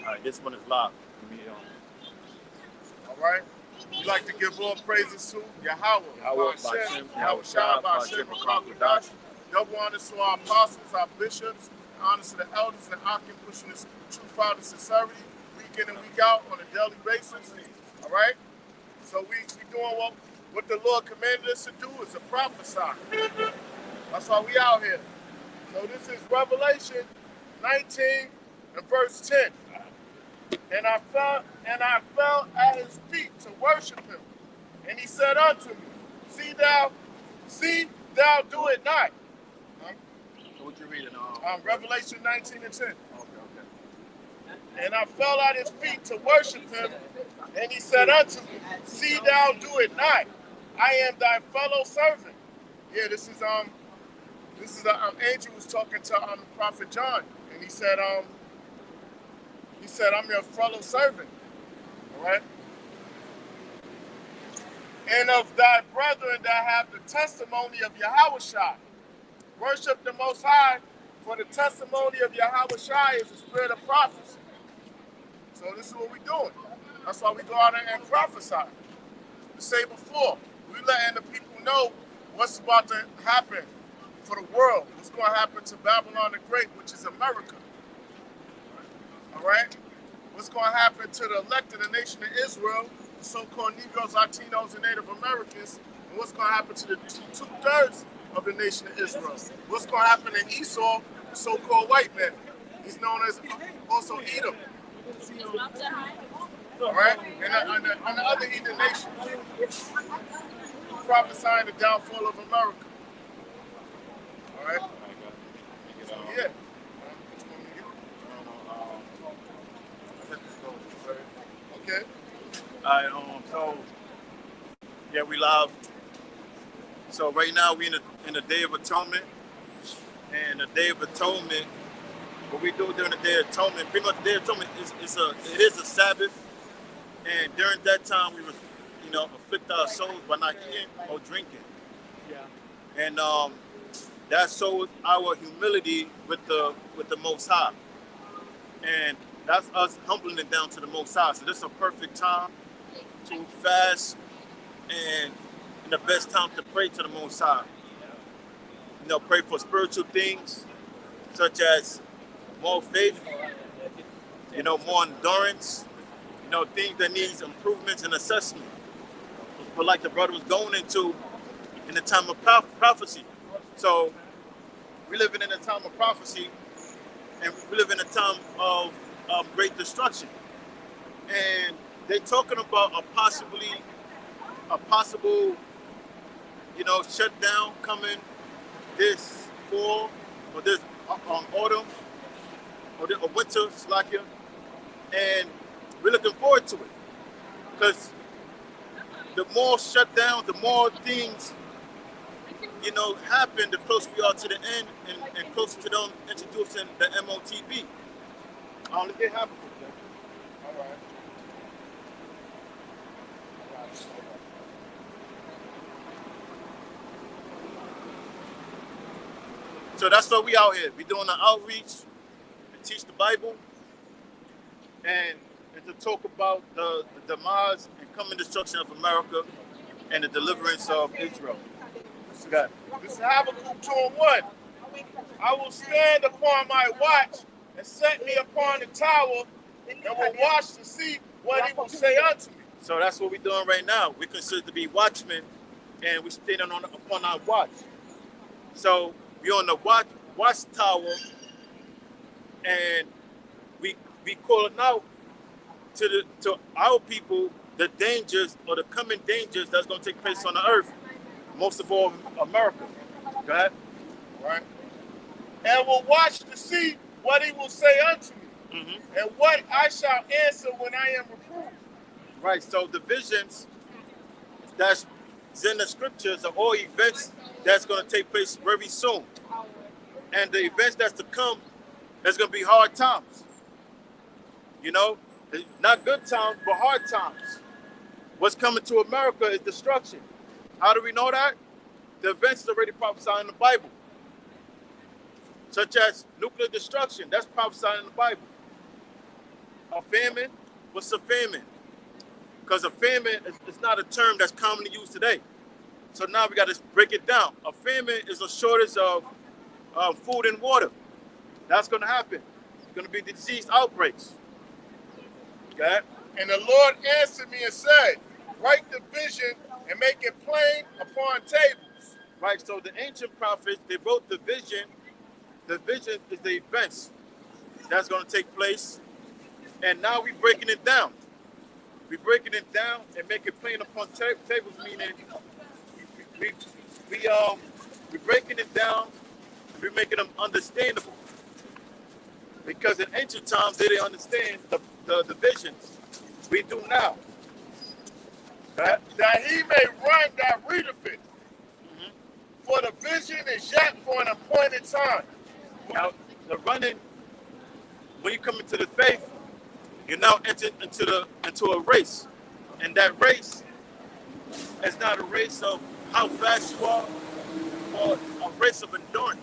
All right, this one is live. All right. We like to give all praises to Yahweh, Hashem, Yahweh Shah, Hashem, Kodash. Double honors to our apostles, our bishops, honors to the elders and Akim pushing this true father sincerity week in and week out on a daily basis. All right. So we doing what the Lord commanded us to do is to prophesy. That's why we out here. So this is Revelation 19 and verse 10. And I fell at his feet to worship him. And he said unto me, See thou do it not. So what you reading? Revelation 19 and 10. Okay. And I fell at his feet to worship him. And he said unto me, See thou do it not. I am thy fellow servant. Yeah, this is angel was talking to the prophet John, and he said I'm your fellow servant. All right. And of thy brethren that have the testimony of Yahushua. Worship the Most High, for the testimony of Yahushua is the spirit of prophecy. So this is what we're doing. That's why we go out and prophesy. We say before, we letting the people know what's about to happen for the world. What's going to happen to Babylon the Great, which is America. All right? What's going to happen to the elect of the nation of Israel, the so-called Negroes, Latinos, and Native Americans, and what's going to happen to the two-thirds of the nation of Israel. What's going to happen in Esau, the so-called white man. He's known as also Edom. All right? And the other heathen nations. Prophesying the downfall of America. All right? Yeah. Okay. All right. So yeah, we live. So right now we in the Day of Atonement, and the Day of Atonement. What we do during the Day of Atonement, pretty much the Day of Atonement it is a Sabbath, and during that time we afflict our souls by not eating or drinking. Yeah. And that shows our humility with the Most High, and that's us humbling it down to the Most High. So this is a perfect time to fast and the best time to pray to the Most High. Pray for spiritual things such as more faith, more endurance, things that needs improvements and assessment. But like the brother was going into in the time of prophecy. So we live in a time of prophecy, and we live in a time of great destruction. And they're talking about a possible, shutdown coming this fall or this autumn or winter, Slakia. And we're looking forward to it because the more shutdowns, the more things, happen, the closer we are to the end and closer to them introducing the MOTB. Let it happen. All right. So that's what we out here. We doing an outreach to teach the Bible and to talk about the demise and coming destruction of America and the deliverance of Israel. This is Habakkuk 2:1. I will stand upon my watch and set me upon the tower and will watch to see what he will say unto me. So that's what we're doing right now. We consider to be watchmen, and we're standing upon our watch. So we're on the watch tower, and we calling out to our people the dangers or the coming dangers that's going to take place on the earth, most of all America. Go ahead. Right. And will watch to see what he will say unto me, and what I shall answer when I am reproved. Right. So the visions that's in the scriptures are all events that's going to take place very soon, and the events that's to come, there's going to be hard times. Not good times, but hard times. What's coming to America is destruction. How do we know that? The events is already prophesied in the Bible. Such as nuclear destruction, that's prophesied in the Bible. A famine? What's a famine? Because a famine is not a term that's commonly used today. So now we got to break it down. A famine is a shortage of food and water. That's going to happen. It's going to be disease outbreaks. Okay? And the Lord answered me and said, write the vision and make it plain upon tables. Right, so the ancient prophets, they wrote the vision. The vision is the events that's going to take place. And now we're breaking it down. We're breaking it down and make it plain upon tables, meaning we're breaking it down, we're making them understandable. Because in ancient times, they didn't understand the visions. We do now. Right? That he may run that readeth it. For the vision is yet for an appointed time. Now, the running, when you come into the faith, you're now entering into a race. And that race is not a race of how fast you are, or a race of endurance.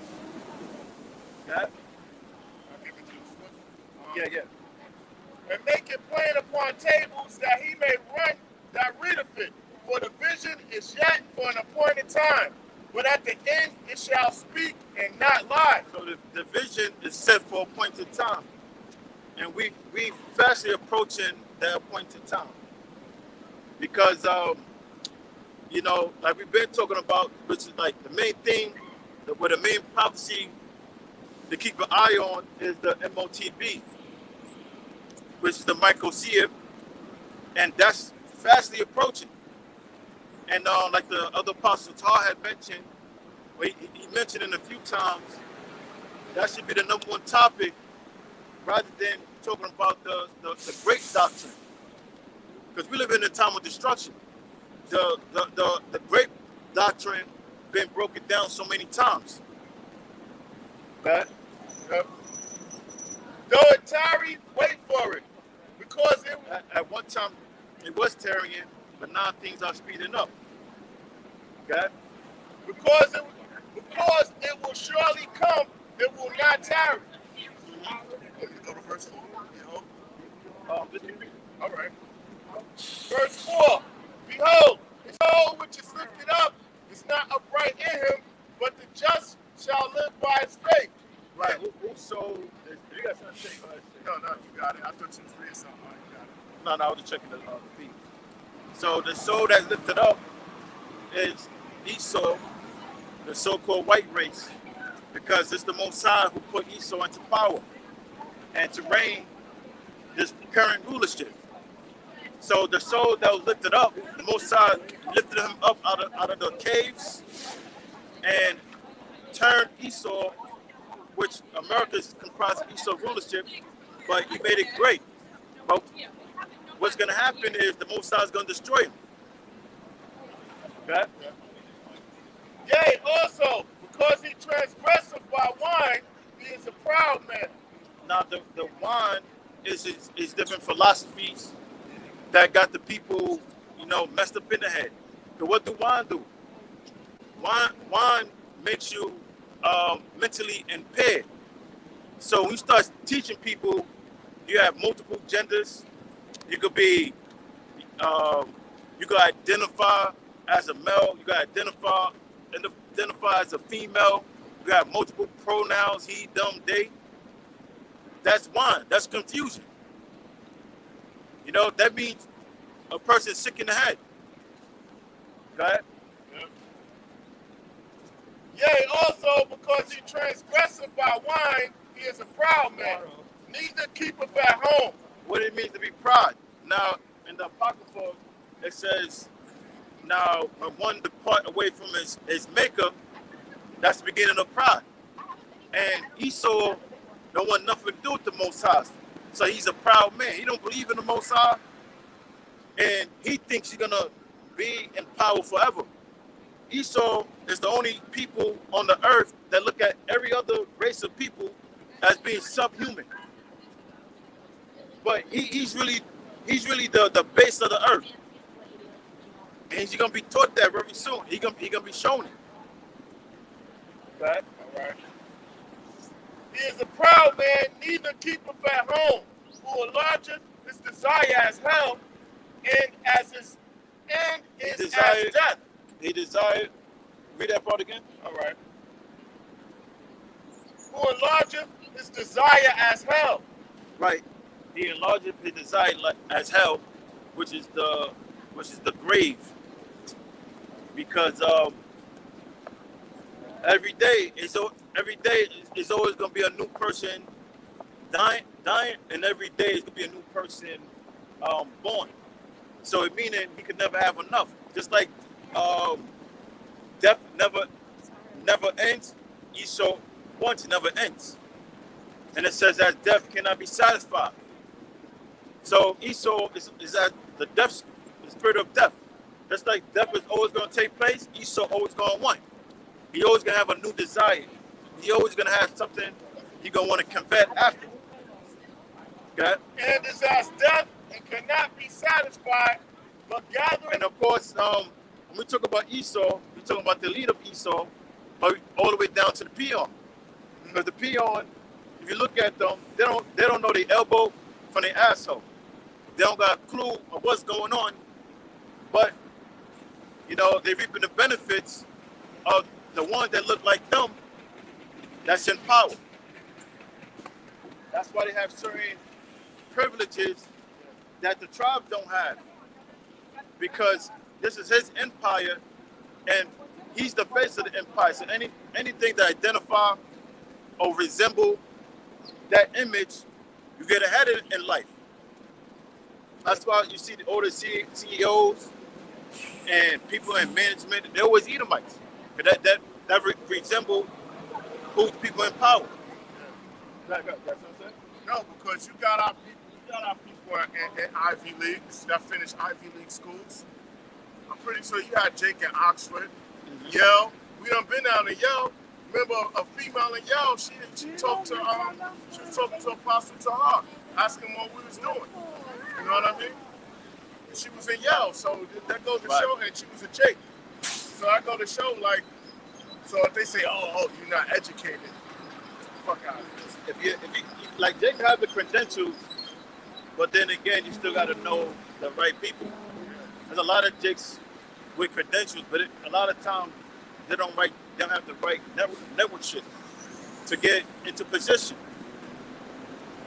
Okay? Yeah. And make it plain upon tables that he may run that readeth it. For the vision is yet for an appointed time. But at the end it shall speak and not lie. So the vision is set for appointed time. And we fastly approaching that appointed time. Because, like we've been talking about, which is like the main thing, where the main prophecy to keep an eye on is the MOTB, which is the microseer, and that's fastly approaching. And like the other apostle Tar had mentioned, he mentioned it a few times, that should be the number one topic rather than talking about the great doctrine. Because we live in a time of destruction. The great doctrine been broken down so many times. Right? Yep. Though it tarry, wait for it. Because at one time it was tarrying, but now things are speeding up. Okay? Because it will surely come, it will not tarry. Go to verse 4. All right. Verse 4. Behold, his soul which is lifted up is not upright in him, but the just shall live by his faith. Right. Whose soul is, you got something to say? No, you got it. I thought you was reading something. You got it. No, I was just checking the feed. So the soul that's lifted up is Esau, the so-called white race, because it's the Most High who put Esau into power and to reign this current rulership. So the soul that was lifted up, the Most High lifted him up out of the caves and turned Esau, which America is comprised of Esau rulership, but he made it great. But what's going to happen is the Most High is going to destroy him. Okay? Yea, also, because he transgresseth by wine, he is a proud man. Now, the wine is different philosophies that got the people, messed up in the head. But what do wine do? Wine makes you mentally impaired. So when you start teaching people, you have multiple genders. You could be, you could identify as a male. You could identify as a female. You have multiple pronouns: he, them, they. That's wine. That's confusion. That means a person sick in the head. Right? Yep. Yea, also because he transgresseth by wine, he is a proud man. Neither keepeth at home. What it means to be proud. Now, in the Apocrypha, it says, now, when one depart away from his maker, that's the beginning of pride. And Esau don't want nothing to do with the Most High. So he's a proud man. He don't believe in the Most High. And he thinks he's going to be in power forever. Esau is the only people on the earth that look at every other race of people as being subhuman. But he's really the base of the earth. And he's going to be taught that very soon. He's going to be shown it. Right? All right. He is a proud man, neither keepeth at home, who enlargeth desire as hell, and is as death. He desired. Read that part again. All right. Who enlargeth his desire as hell. Right. He enlargeth his desire as hell, which is the grave. Because every day is always gonna be a new person dying, and every day is gonna be a new person born. So it meaning he could never have enough. Just like death never ends, Esau wants never ends. And it says that death cannot be satisfied. So Esau is at the spirit of death. Just like death is always going to take place, Esau always going to want. He always going to have a new desire. He always going to have something he going to want to convert after. Okay? And is as death and cannot be satisfied, but gathering. And of course, when we talk about Esau, we talk about the lead of Esau, all the way down to the peon. Because the peon, if you look at them, they don't know their elbow from their asshole. They don't got a clue of what's going on, but they're reaping the benefits of the ones that look like them that's in power. That's why they have certain privileges that the tribes don't have, because this is his empire and he's the face of the empire. So anything that identify or resemble that image, you get ahead in life. That's why you see the older CEOs and people in management, they're always Edomites. That resemble who's people in power. That's what I'm saying? No, because you got our people in Ivy Leagues that finished Ivy League schools. I'm pretty sure you had Jake in Oxford, Yale. We done been down to Yale. Remember a female in Yale? She talked to Apostle Tahar, asking what we was doing. You know what I mean? And she was in Yale, so that goes to show, and she was a Jake. So I go to show, like, so if they say, oh, you're not educated, fuck out of this. If you like, Jake have the credentials, but then again, you still got to know the right people. There's a lot of Jakes with credentials, but a lot of times they don't have the right network shit to get into position.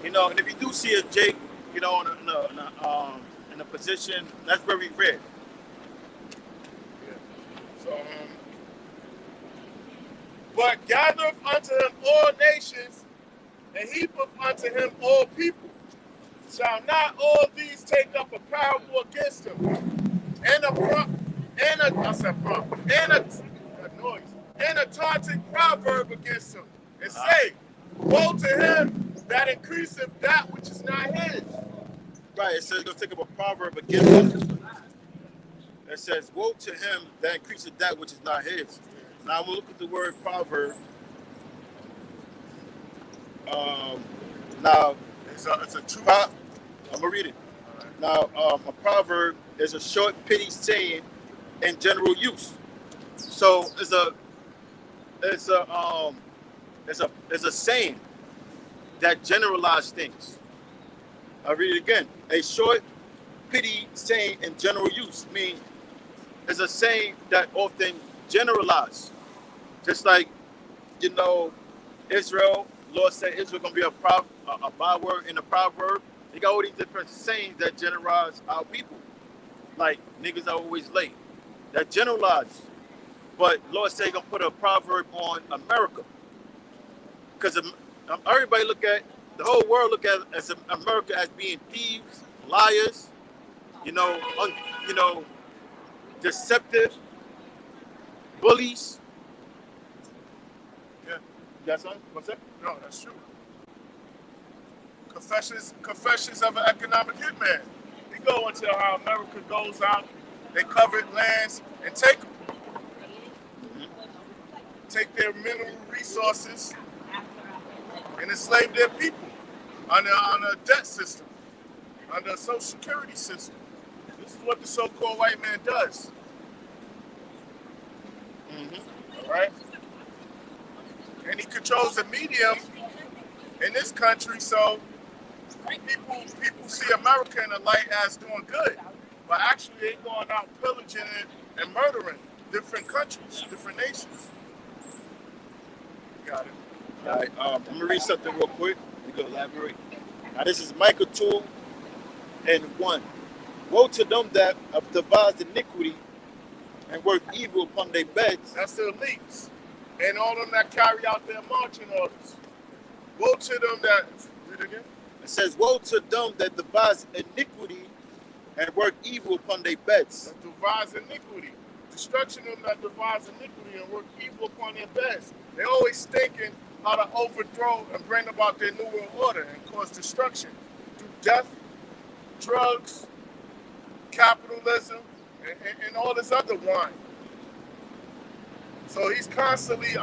And if you do see a Jake, in a position, that's very rare. So, but gathereth unto him all nations, and heapeth unto him all people. Shall not all these take up a parable against him, and a taunting proverb against him, and say, woe to him that increaseth that which is not his. Right, it says going to take up a proverb against him. It says, woe to him that increaseth that which is not his. Now we'll look at the word proverb. Now, it's a true. I'm gonna read it. Now, a proverb is a short, pithy saying in general use. So it's a saying that generalizes things. I'll read it again. A short, pithy saying in general use means it's a saying that often generalizes. Just like, Israel, Lord said Israel gonna be a byword in a proverb. They got all these different sayings that generalize our people. Like, niggas are always late. That generalize. But Lord said He gonna put a proverb on America. Because everybody the whole world look at America as being thieves, liars, deceptive, bullies. Yeah. That's something? What's that? No, that's true. Confessions of an economic hitman. They go into how America goes out, they covet lands and take them. Take their mineral resources and enslave their people on a debt system, under a social security system. This is what the so-called white man does. All right? And he controls the medium in this country, so People see America in the light as doing good, but actually they going out pillaging and murdering different countries, different nations. Got it. All right, I'm gonna read something real quick. We go elaborate. Now this is Micah 2:1. Woe to them that have devised iniquity and work evil upon their beds. That's the elites and all them that carry out their marching orders. Woe to them that, read it again. It says, woe to them that devise iniquity and work evil upon their beds. That devise iniquity. Destruction of them that devise iniquity and work evil upon their beds. They're always thinking how to overthrow and bring about their new world order and cause destruction through death, drugs, capitalism, and all this other wine. So he's constantly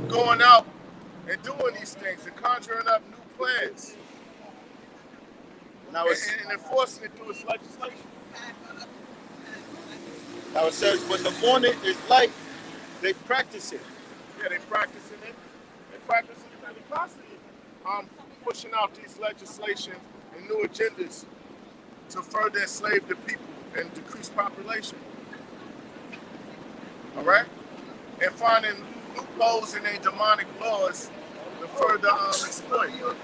going out and doing these things and conjuring up new plans Now and enforcing it through his legislation. Now it says, when the morning is light, they practice it. Yeah, they practicing it. They practicing it and they constantly pushing out these legislations and new agendas to further enslave the people and decrease population. All right? And finding loopholes in their demonic laws to further exploit people.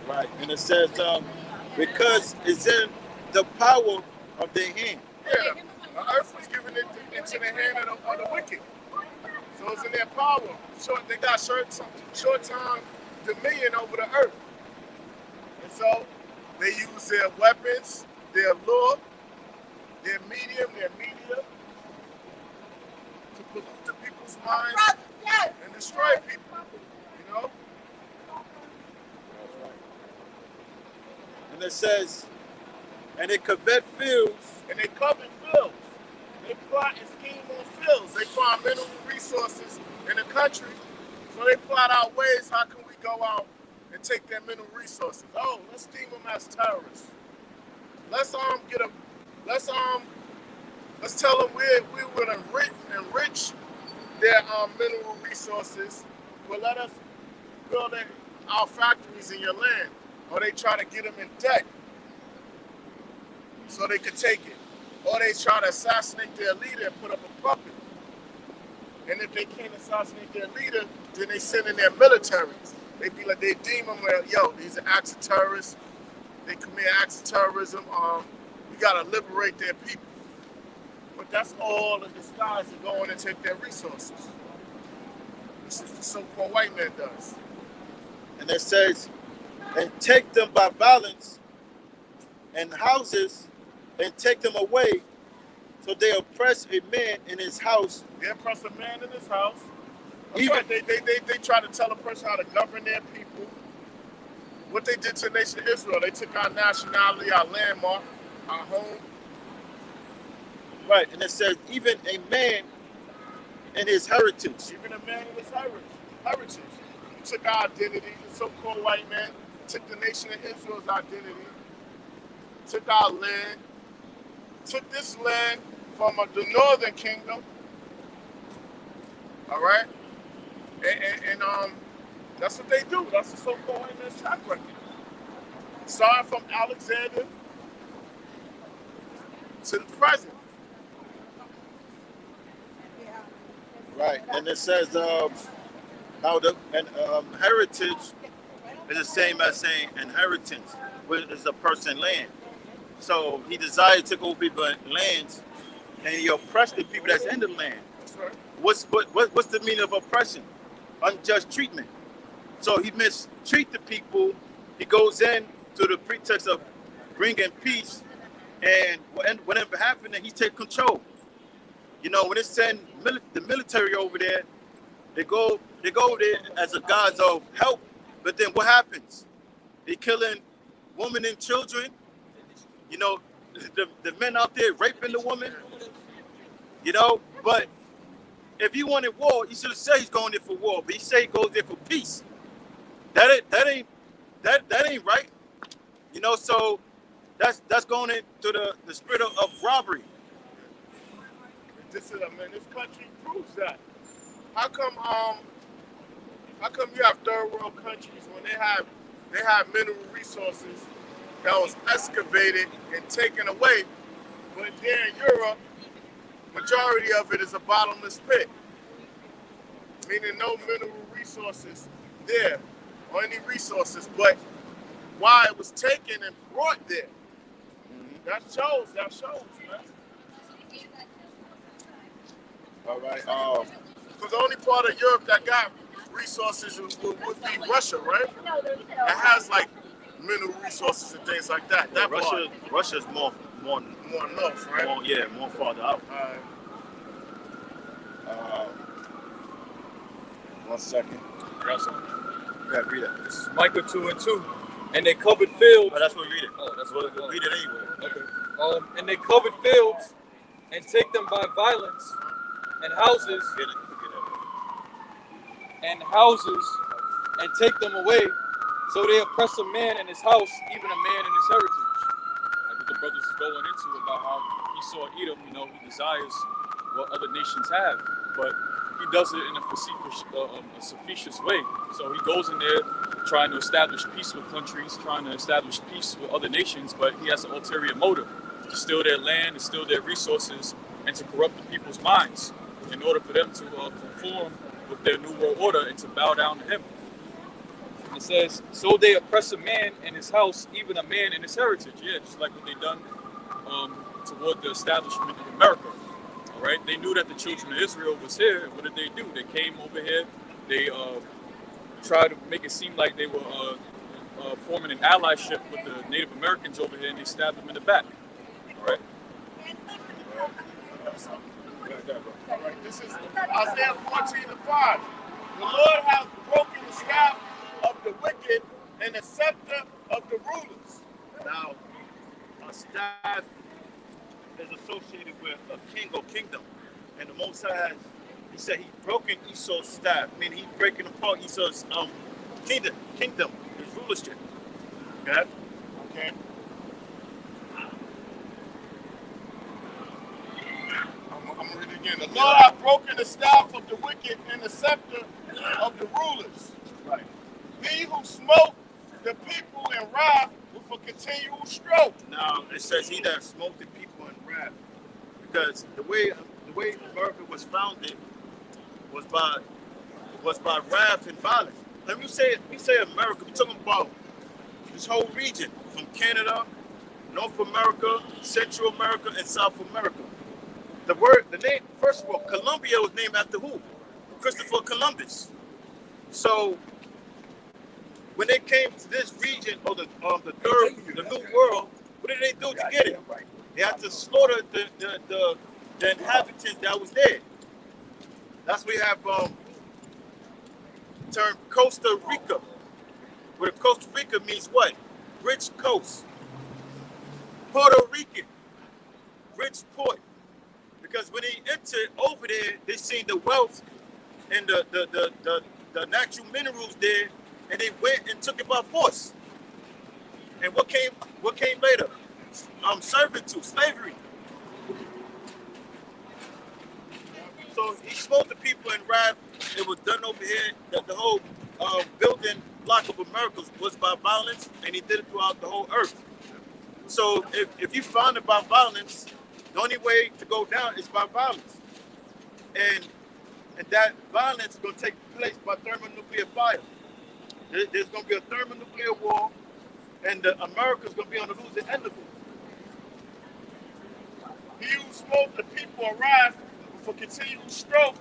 Right. And it says, because it's in the power of their hand. Yeah, the earth was given into the hand of the wicked. So it's in their power. They got short-term dominion over the earth. And so they use their weapons, their law, their medium, their media to pollute the people's minds and destroy people. You know? And it says, and they covet fields. And they covet fields. They plot and scheme on fields. They find mineral resources in the country. So they plot out ways how can we go out and take their mineral resources. Oh, let's deem them as terrorists. Let's tell them we would enrich their mineral resources, but let us build our factories in your land. Or they try to get them in debt so they could take it. Or they try to assassinate their leader and put up a puppet. And if they can't assassinate their leader, then they send in their militaries. They deem them, yo, these are acts of terrorists. They commit acts of terrorism. We gotta liberate their people. But that's all the disguise to go in and take their resources. This is the so-called white man does. And it says, and take them by violence and houses and take them away. So they oppress a man in his house. They oppress a man in his house. Even, right. They try to tell a person how to govern their people. What they did to the nation of Israel, they took our nationality, our landmark, our home. Right, and it says, even a man in his heritage. Even a man in his heritage. He took our identity, the so-called white man, took the nation of Israel's identity, took our land, took this land from the northern kingdom, all right? And that's what they do. That's the so-called white man's track record. Starting from Alexander to the present. Right, and it says how the heritage is the same as saying inheritance, which is a person land. So he desired to go people's lands, and he oppressed the people that's in the land. That's right. What's the meaning of oppression? Unjust treatment. So he mistreat the people. He goes in to the pretext of bringing peace, and whatever happened, he take control. You know, when they send the military over there, they go over there as a guise of help. But then what happens? They killing women and children. You know, the men out there raping the woman. You know, but if he wanted war, he should have said he's going there for war. But he said he goes there for peace. That ain't right. You know, so that's going into the spirit of robbery. This country proves that. How come How come you have third world countries when they have mineral resources that was excavated and taken away, but there in Europe, majority of it is a bottomless pit, meaning no mineral resources there or any resources, but why it was taken and brought there. That shows, man. All right. Because the only part of Europe that got resources would be Russia, right? It has like mineral resources and things like that. That Russia's more north, right? More farther out. 1 second. Yeah, read it. This is Micah 2 and 2. And they covered fields. Oh, that's what we read it. Oh, that's what it Read it anyway. Okay. And they covered fields and take them by violence, and houses and take them away. So they oppress a man in his house, even a man in his heritage. Like what the brothers is going into about how he saw Edom, he desires what other nations have, but he does it in a facetious way. So he goes in there trying to establish peace with countries, trying to establish peace with other nations, but he has an ulterior motive to steal their land, to steal their resources, and to corrupt the people's minds in order for them to conform with their new world order and to bow down to him. It says, so they oppress a man in his house, even a man in his heritage. Yeah, just like what they done toward the establishment of America. All right, they knew that the children of Israel was here. What did they do? They came over here. They tried to make it seem like they were forming an allyship with the Native Americans over here, and they stabbed them in the back. All right. This is Isaiah 14:5. The Lord has broken the staff of the wicked and the scepter of the rulers. Now, a staff is associated with a king or kingdom. And the Most High, he said he's broken Esau's staff, meaning he's breaking apart Esau's kingdom, his rulership. Okay? Okay. I'm going to read it again. The Lord hath broken the staff of the wicked and the scepter of the rulers. Right. He who smote the people in wrath with a continual stroke. Now, it says he that smote the people in wrath. Because the way America was founded was by wrath and violence. When we say America, we're talking about this whole region, from Canada, North America, Central America, and South America. The name, first of all, Colombia was named after who? Christopher Columbus. So when they came to this region, or the New World, what did they do to get it? They had to slaughter the inhabitants that was there. That's why we have term Costa Rica. Where Costa Rica means what? Rich coast. Puerto Rican, rich port. Because when they entered over there, they seen the wealth and the natural minerals there, and they went and took it by force. And what came later? Servitude, slavery. So he smote the people in wrath. It was done over here. The whole building block of America was by violence, and he did it throughout the whole earth. So if you found it by violence, the only way to go down is by violence. And that violence is going to take place by thermonuclear fire. There's going to be a thermonuclear war, and America's going to be on the losing end of it. He who smote the people in wrath for continual stroke,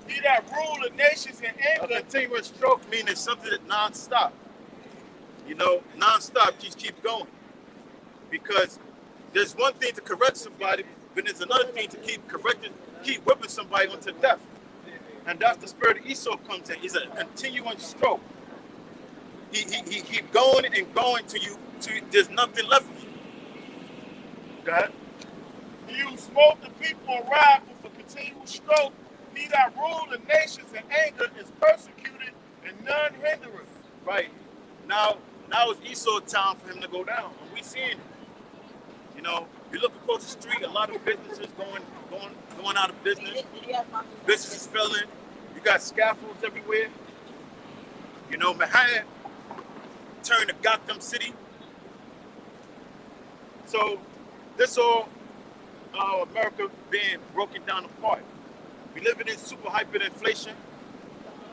he that rule the nations in anger. A continuous stroke means something that non-stop. Non-stop, just keep going. Because there's one thing to correct somebody, but there's another thing to keep whipping somebody unto death. And that's the spirit of Esau comes in. It's a continuing stroke. He keep going and going to you, there's nothing left of you. Go ahead. He who smote the people in wrath with a continual stroke, he that rule the nations in anger is persecuted, and none hindereth. Right. Now it's Esau's time for him to go down. And we seeing it. You look across the street, a lot of businesses going out of business. Businesses failing. You got scaffolds everywhere. You know, Manhattan turned to Gotham City. So this all America being broken down apart. We living in super hyperinflation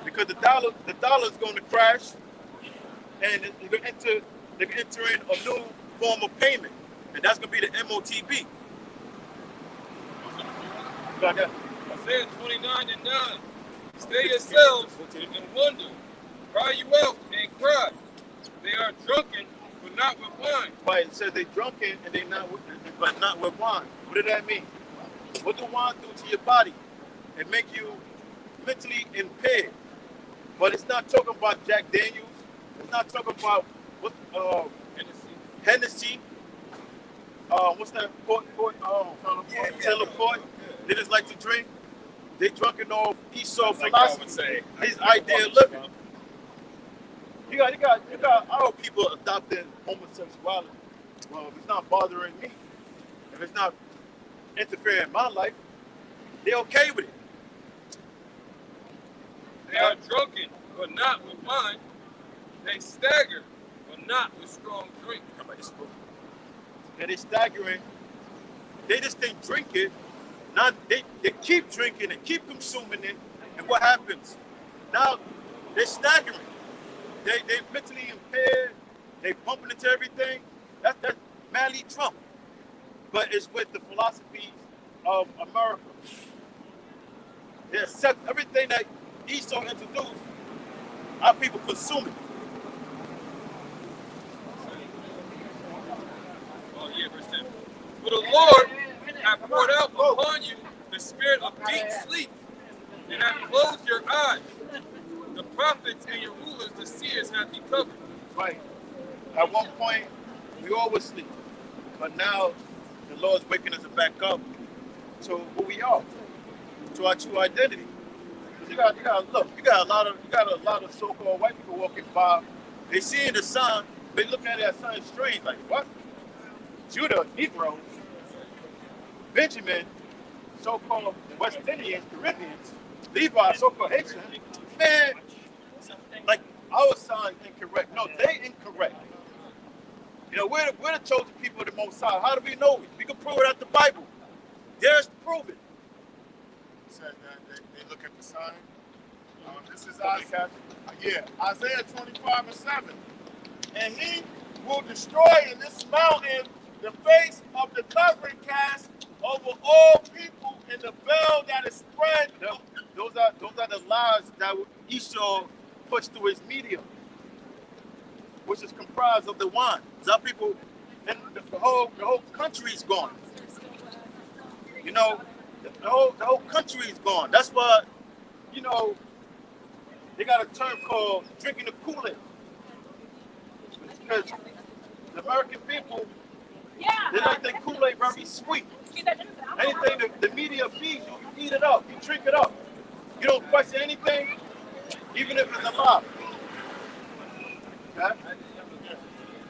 because the dollar is going to crash, and they're going to enter in a new form of payment, and that's going to be the MOTB. Got that? Isaiah 29:9. Stay yourselves and wonder. Cry you out and cry. They are drunken, but not with wine. Right, it says they drunken and they but not with wine. What does that mean? What do wine do to your body? It make you mentally impaired. But it's not talking about Jack Daniels. It's not talking about what Hennessy. What's that? Taylor Port. They just like to drink. They drunken off Esau philosophy. His idea of living. You got our people adopting homosexuality. Well, if it's not bothering me, if it's not interfering in my life, they're okay with it. They are drunken, but not with wine. They stagger, but not with strong drink. And they staggering. They just think drink it. Not they keep drinking and keep consuming it. And what happens? Now they're staggering. They mentally impaired. They bumping into everything. That's madly Trump. But it's with the philosophies of America. They accept everything that Esau introduced. Our people consume it. Oh yeah, verse 10. For the Lord hath poured out upon you the spirit of deep sleep, and hath closed your eyes. The prophets and your rulers, the seers, have you covered. Right. At one point, we all was asleep. But now, the Lord's waking us back up to who we are, to our true identity. You got look. You got a lot of so-called white people walking by. They seeing the sun. They looking at that sun strange, like what? Judah, Negro, Benjamin, so-called West Indians, Caribbeans, Levi, so-called Haitian. Man, like our sign incorrect. No, they incorrect. You know, we're the chosen people of the Most High. How do we know it? We can prove it out the Bible. Dare us to prove it. Said that they look at the sign. This is Isaiah 25:7. And he will destroy in this mountain the face of the covering cast over all people in the veil that is spread. Those are the lies that Esau pushed through his media, which is comprised of the wine. Some people, and the whole country is gone. You know, the whole country is gone. That's why, you know, they got a term called drinking the Kool-Aid. Because the American people, they like their Kool-Aid very sweet. Anything the media feeds you, you eat it up, you drink it up. You don't question anything, even if it's a lie. Okay?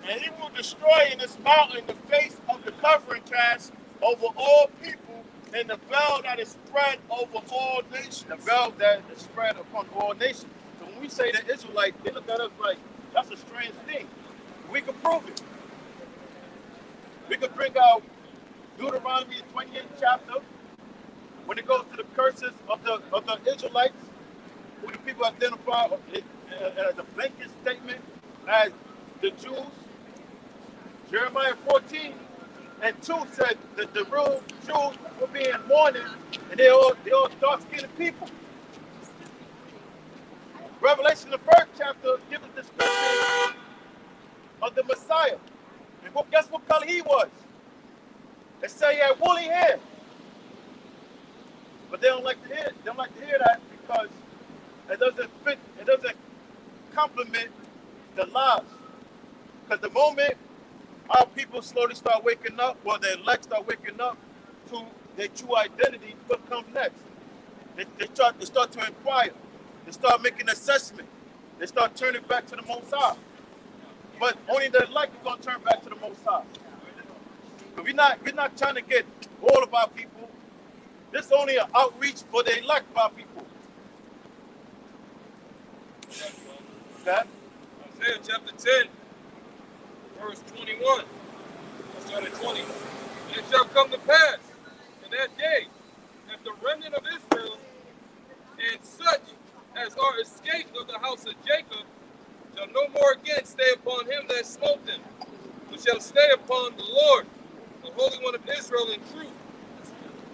And he will destroy in this mountain the face of the covering cast over all people, and the veil that is spread over all nations. The veil that is spread upon all nations. So when we say the Israelites, they look at us like, that's a strange thing. We can prove it. We could bring out Deuteronomy 28th chapter, when it goes to the curses of the Israelites, who the people identify as a blanket statement as the Jews. Jeremiah 14:2 said that the real Jews will be in mourning, and they all dark-skinned people. Revelation, the first chapter, gives a description of the Messiah. And guess what color he was? They say he had woolly hair. But they don't like to hear that because it doesn't fit, it doesn't complement the lies. Because the moment our people slowly start waking up, or their elect start waking up to their true identity, what comes next? They start to inquire. They start making assessment. They start turning back to the Most High. But only the elect is going to turn back to the Most High. But we're not trying to get all of our people. This is only an outreach for the elect of our people. that. Isaiah chapter 10, verse 21. Let's start at 20. And it shall come to pass in that day that the remnant of Israel and such as are escaped of the house of Jacob shall no more again stay upon him that smote them, but shall stay upon the Lord, the Holy One of Israel in truth.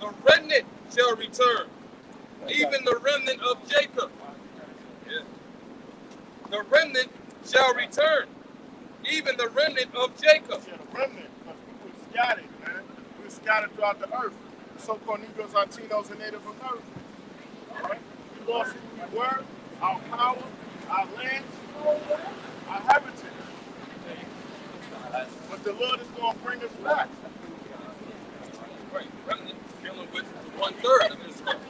The remnant shall return, even the remnant of Jacob. Yeah. The remnant shall return, even the remnant of Jacob. Yeah, the remnant, because we were scattered, man. We were scattered throughout the earth. The so-called Negroes, Latinos, and Native Americans. All right? We lost who we were, our power, our land, our heritage. But the Lord is going to bring us back. Right, remnant dealing with 1/3 of Israel.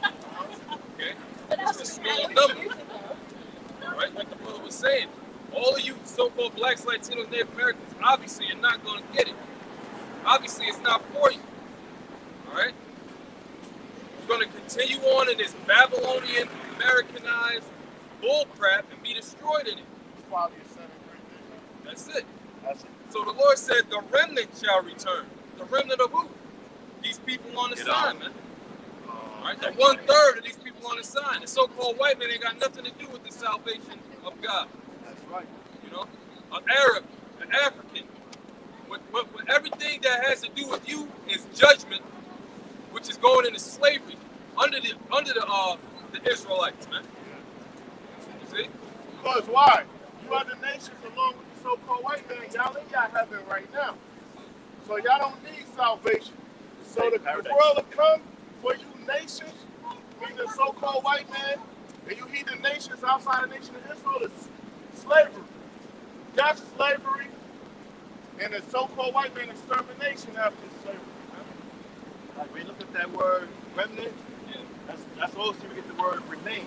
Okay, it's a small number. All right, like the brother was saying, all of you so-called blacks, Latinos, Native Americans, obviously you're not going to get it. Obviously, it's not for you. All right, you're going to continue on in this Babylonian, Americanized bullcrap and be destroyed in it. That's it. So the Lord said, the remnant shall return. The remnant of who? These people on the sign, man. All right, the 1/3 of these people on the sign. The so-called white man ain't got nothing to do with the salvation of God. That's right. You know, an Arab, an African, with everything that has to do with you is judgment, which is going into slavery under the Israelites, man. You see? Because why? You other nations, along with the so-called white man, y'all in y'all heaven right now. So y'all don't need salvation. So the world will come for you nations, meaning the so-called white man, and you heathen nations outside the nation of Israel is slavery. Death, slavery, and the so-called white man extermination after slavery. Like when you look at that word remnant, that's also we get the word remain.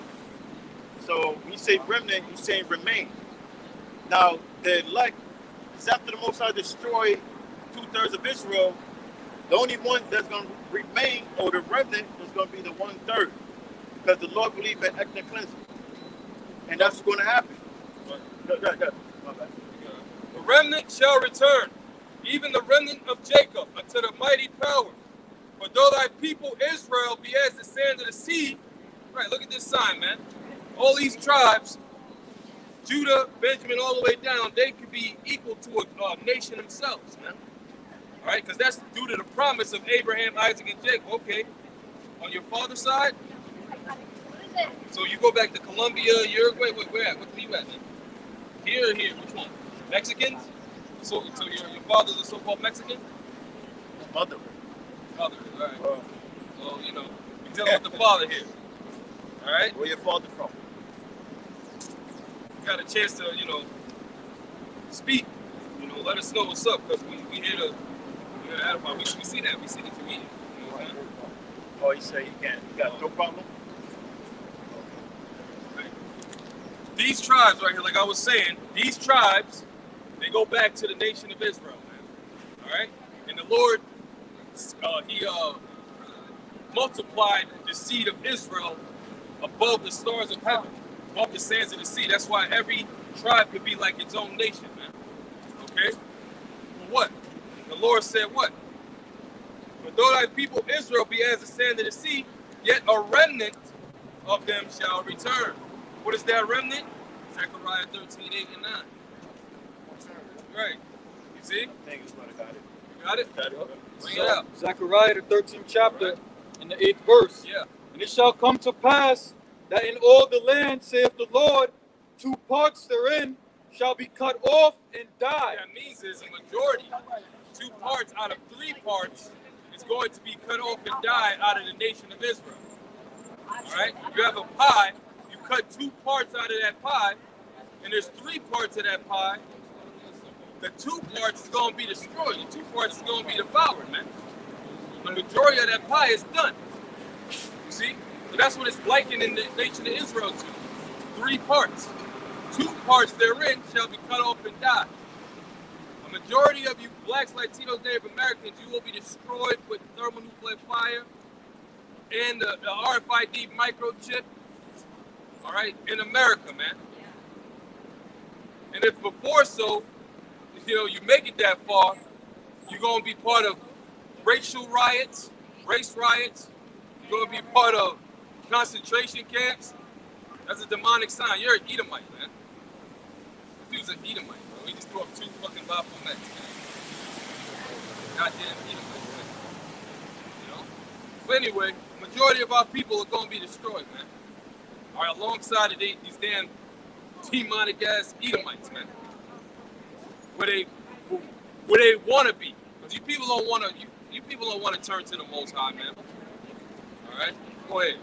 So when you say remnant, you're saying remain. Now the elect is after the Most High destroyed 2/3 of Israel. The only one that's going to remain, or the remnant, is going to be the 1/3, because the Lord believed in ethnic cleansing, and that's what's going to happen. Go. My bad. The remnant shall return, even the remnant of Jacob, unto the mighty power. For though thy people Israel be as the sand of the sea, right? Look at this sign, man. All these tribes, Judah, Benjamin, all the way down, they could be equal to a nation themselves, man. All right, because that's due to the promise of Abraham, Isaac, and Jacob. Okay, on your father's side, so you go back to Colombia, Uruguay. Where at? Where you at, man? Here or here? Which one? Mexicans? So your father's a so-called Mexican? Mother. Father, all right. So, you know, we're dealing with the father here. All right? Where your father from? You got a chance to, you know, speak. You know, let us know what's up, because we here to edify. We see that. We see the community. You know what I'm saying? Oh, you say you can't. You got no problem? Right. These tribes right here, like I was saying, these tribes, they go back to the nation of Israel, man. All right? And the Lord, he multiplied the seed of Israel above the stars of heaven, above the sands of the sea. That's why every tribe could be like its own nation, man. Okay? For what? The Lord said what? But though thy people Israel be as the sand of the sea, yet a remnant of them shall return. What is that remnant? Zechariah 13, 8, and 9. Right. You see? I think it's what I got it. You got it? Got it. Bring it out. Zechariah, the 13th chapter, in the 8th verse. Yeah. And it shall come to pass that in all the land, saith the Lord, 2 parts therein shall be cut off and die. What that means is a majority, 2 parts out of 3 parts, is going to be cut off and die out of the nation of Israel. All right? You have a pie, you cut 2 parts out of that pie, and there's 3 parts of that pie. The 2 parts is going to be destroyed. The 2 parts is going to be devoured, man. The majority of that pie is done. You see? So that's what it's likened in the nation of Israel to. 3 parts. 2 parts therein shall be cut off and die. A majority of you blacks, Latinos, Native Americans, you will be destroyed with thermonuclear fire and the RFID microchip. All right? In America, man. And if before so, you make it that far, you're going to be part of racial riots, race riots. You're going to be part of concentration camps. That's a demonic sign. You're an Edomite, man. This dude's an Edomite, bro. He just threw up 2 fucking Bible mats, man. Goddamn Edomite, man. But anyway, majority of our people are going to be destroyed, man. All right, alongside of these damn demonic ass Edomites, man. Where they want to be, because you people don't want to turn to the Most High, man. All right, go ahead.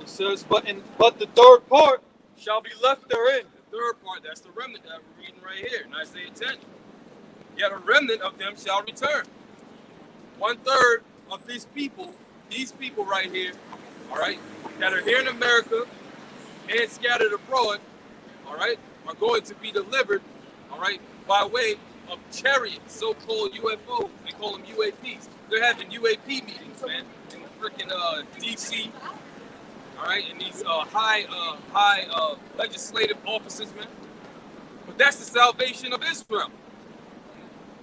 It says, but the third part shall be left therein. The third part, that's the remnant that we're reading right here in Isaiah 10. Yet a remnant of them shall return. 1/3 of these people right here, all right, that are here in America and scattered abroad, all right, are going to be delivered, all right, by way of chariots, so-called UFOs. They call them UAPs. They're having UAP meetings, man, in freaking DC, all right, and these high legislative offices, man. But that's the salvation of Israel.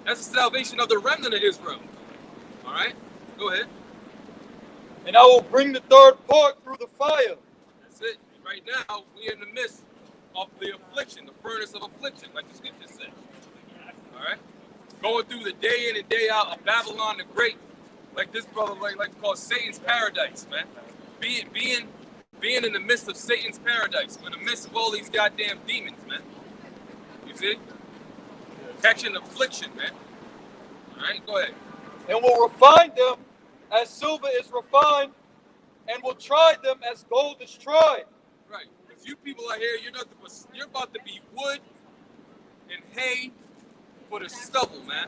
That's the salvation of the remnant of Israel. All right, go ahead. And I will bring the third part through the fire. That's it. Right now, we're in the midst of the affliction, the furnace of affliction, like the scripture says. All right, going through the day in and day out of Babylon the Great, like this brother like to call Satan's paradise, man. Being in the midst of Satan's paradise, in the midst of all these goddamn demons, man. You see, catching affliction, man. All right, go ahead. And will refine them as silver is refined, and will try them as gold is tried. Right, because you people out here, you're about to be wood and hay for the stubble, man.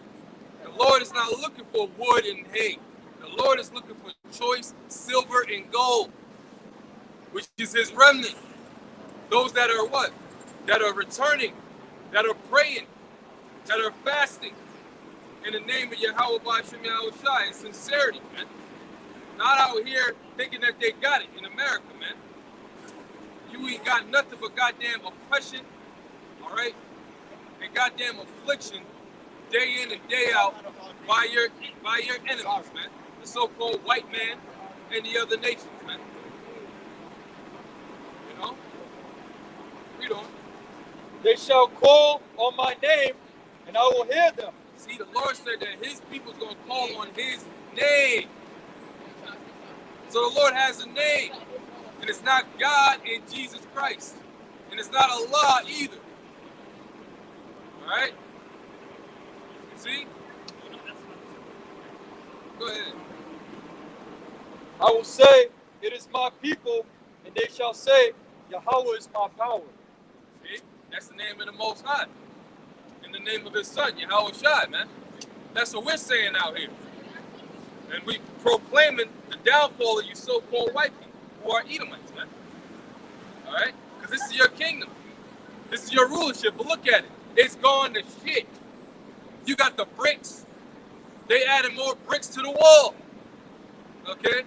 The Lord is not looking for wood and hay. The Lord is looking for choice silver and gold, which is his remnant. Those that are what? That are returning, that are praying, that are fasting in the name of Yahweh B'Shem Yahweh Shai in sincerity, man. Not out here thinking that they got it in America, man. You ain't got nothing but goddamn oppression, all right? And goddamn affliction day in and day out by your enemies, man. The so-called white man and the other nations, man. You know? Read on. They shall call on my name, and I will hear them. See, the Lord said that his people's going to call on his name. So the Lord has a name. And it's not God and Jesus Christ. And it's not Allah either. All right? See? Go ahead. I will say, it is my people, and they shall say, Yahweh is my power. See? That's the name of the Most High. In the name of his son, Yahweh Shai, man. That's what we're saying out here. And we proclaiming the downfall of you so-called white people who are Edomites, man. All right? Because this is your kingdom. This is your rulership. But look at it. It's gone to shit. You got the bricks. They added more bricks to the wall. Okay?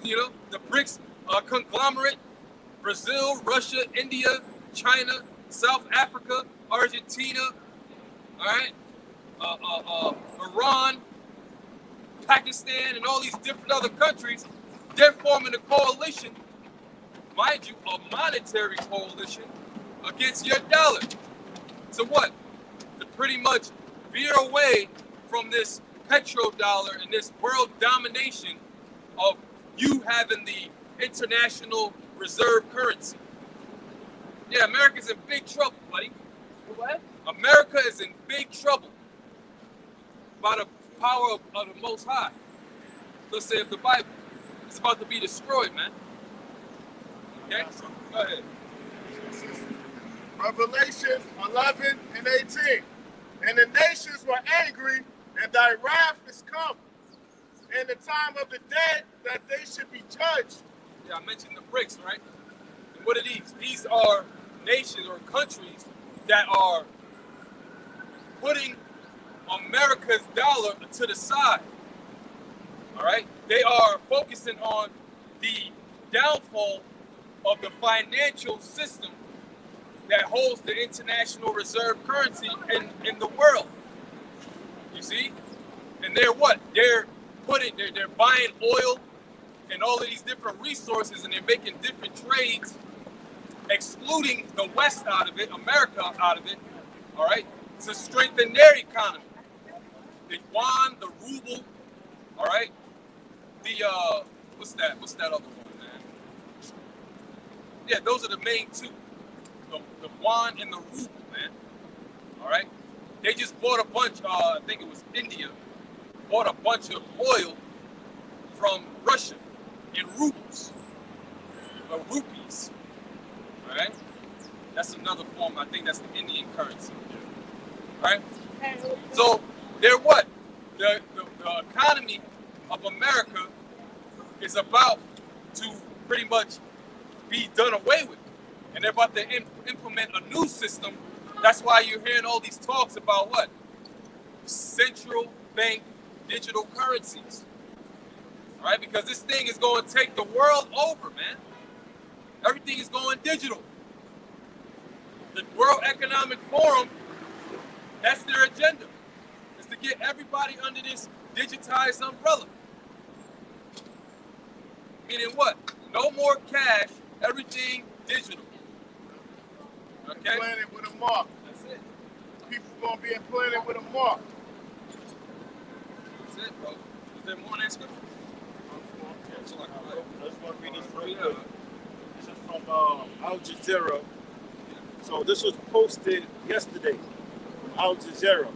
You know, the BRICS conglomerate, Brazil, Russia, India, China, South Africa, Argentina, all right? Iran, Pakistan, and all these different other countries, they're forming a coalition, mind you, a monetary coalition against your dollar. So what? To pretty much veer away from this petrodollar and this world domination of you having the international reserve currency. Yeah, America's in big trouble, buddy. What? America is in big trouble by the power of the Most High. Let's say of the Bible. It's about to be destroyed, man. Okay? Go ahead. Revelation 11 and 18. And the nations were angry, and thy wrath is come, in the time of the dead, that they should be judged. Yeah, I mentioned the BRICS, right? And what are these? These are nations or countries that are putting America's dollar to the side. All right? They are focusing on the downfall of the financial system that holds the international reserve currency in the world. You see? And they're what? They're buying oil and all of these different resources, and they're making different trades, excluding the West out of it, America out of it, all right, to strengthen their economy. The yuan, the ruble, all right, the what's that other one, man? Yeah, those are the main two, the yuan and the ruble, man. All right, they just bought a bunch. I think it was India, bought a bunch of oil from Russia in rubles or rupees. All right, that's another form. I think that's the Indian currency. All right, so they're what? The economy of America is about to pretty much be done away with, and they're about to implement a new system. That's why you're hearing all these talks about what? Central bank digital currencies. All right, because this thing is going to take the world over, man. Everything is going digital. The World Economic Forum, that's their agenda, is to get everybody under this digitized umbrella. Meaning what? No more cash, everything digital. Okay? Implanted with a mark. That's it. People gonna be implanted with a mark. That's it, bro. Is there more on that scripture? Let's go read this real quick. This is from Al Jazeera. So this was posted yesterday from Al Jazeera.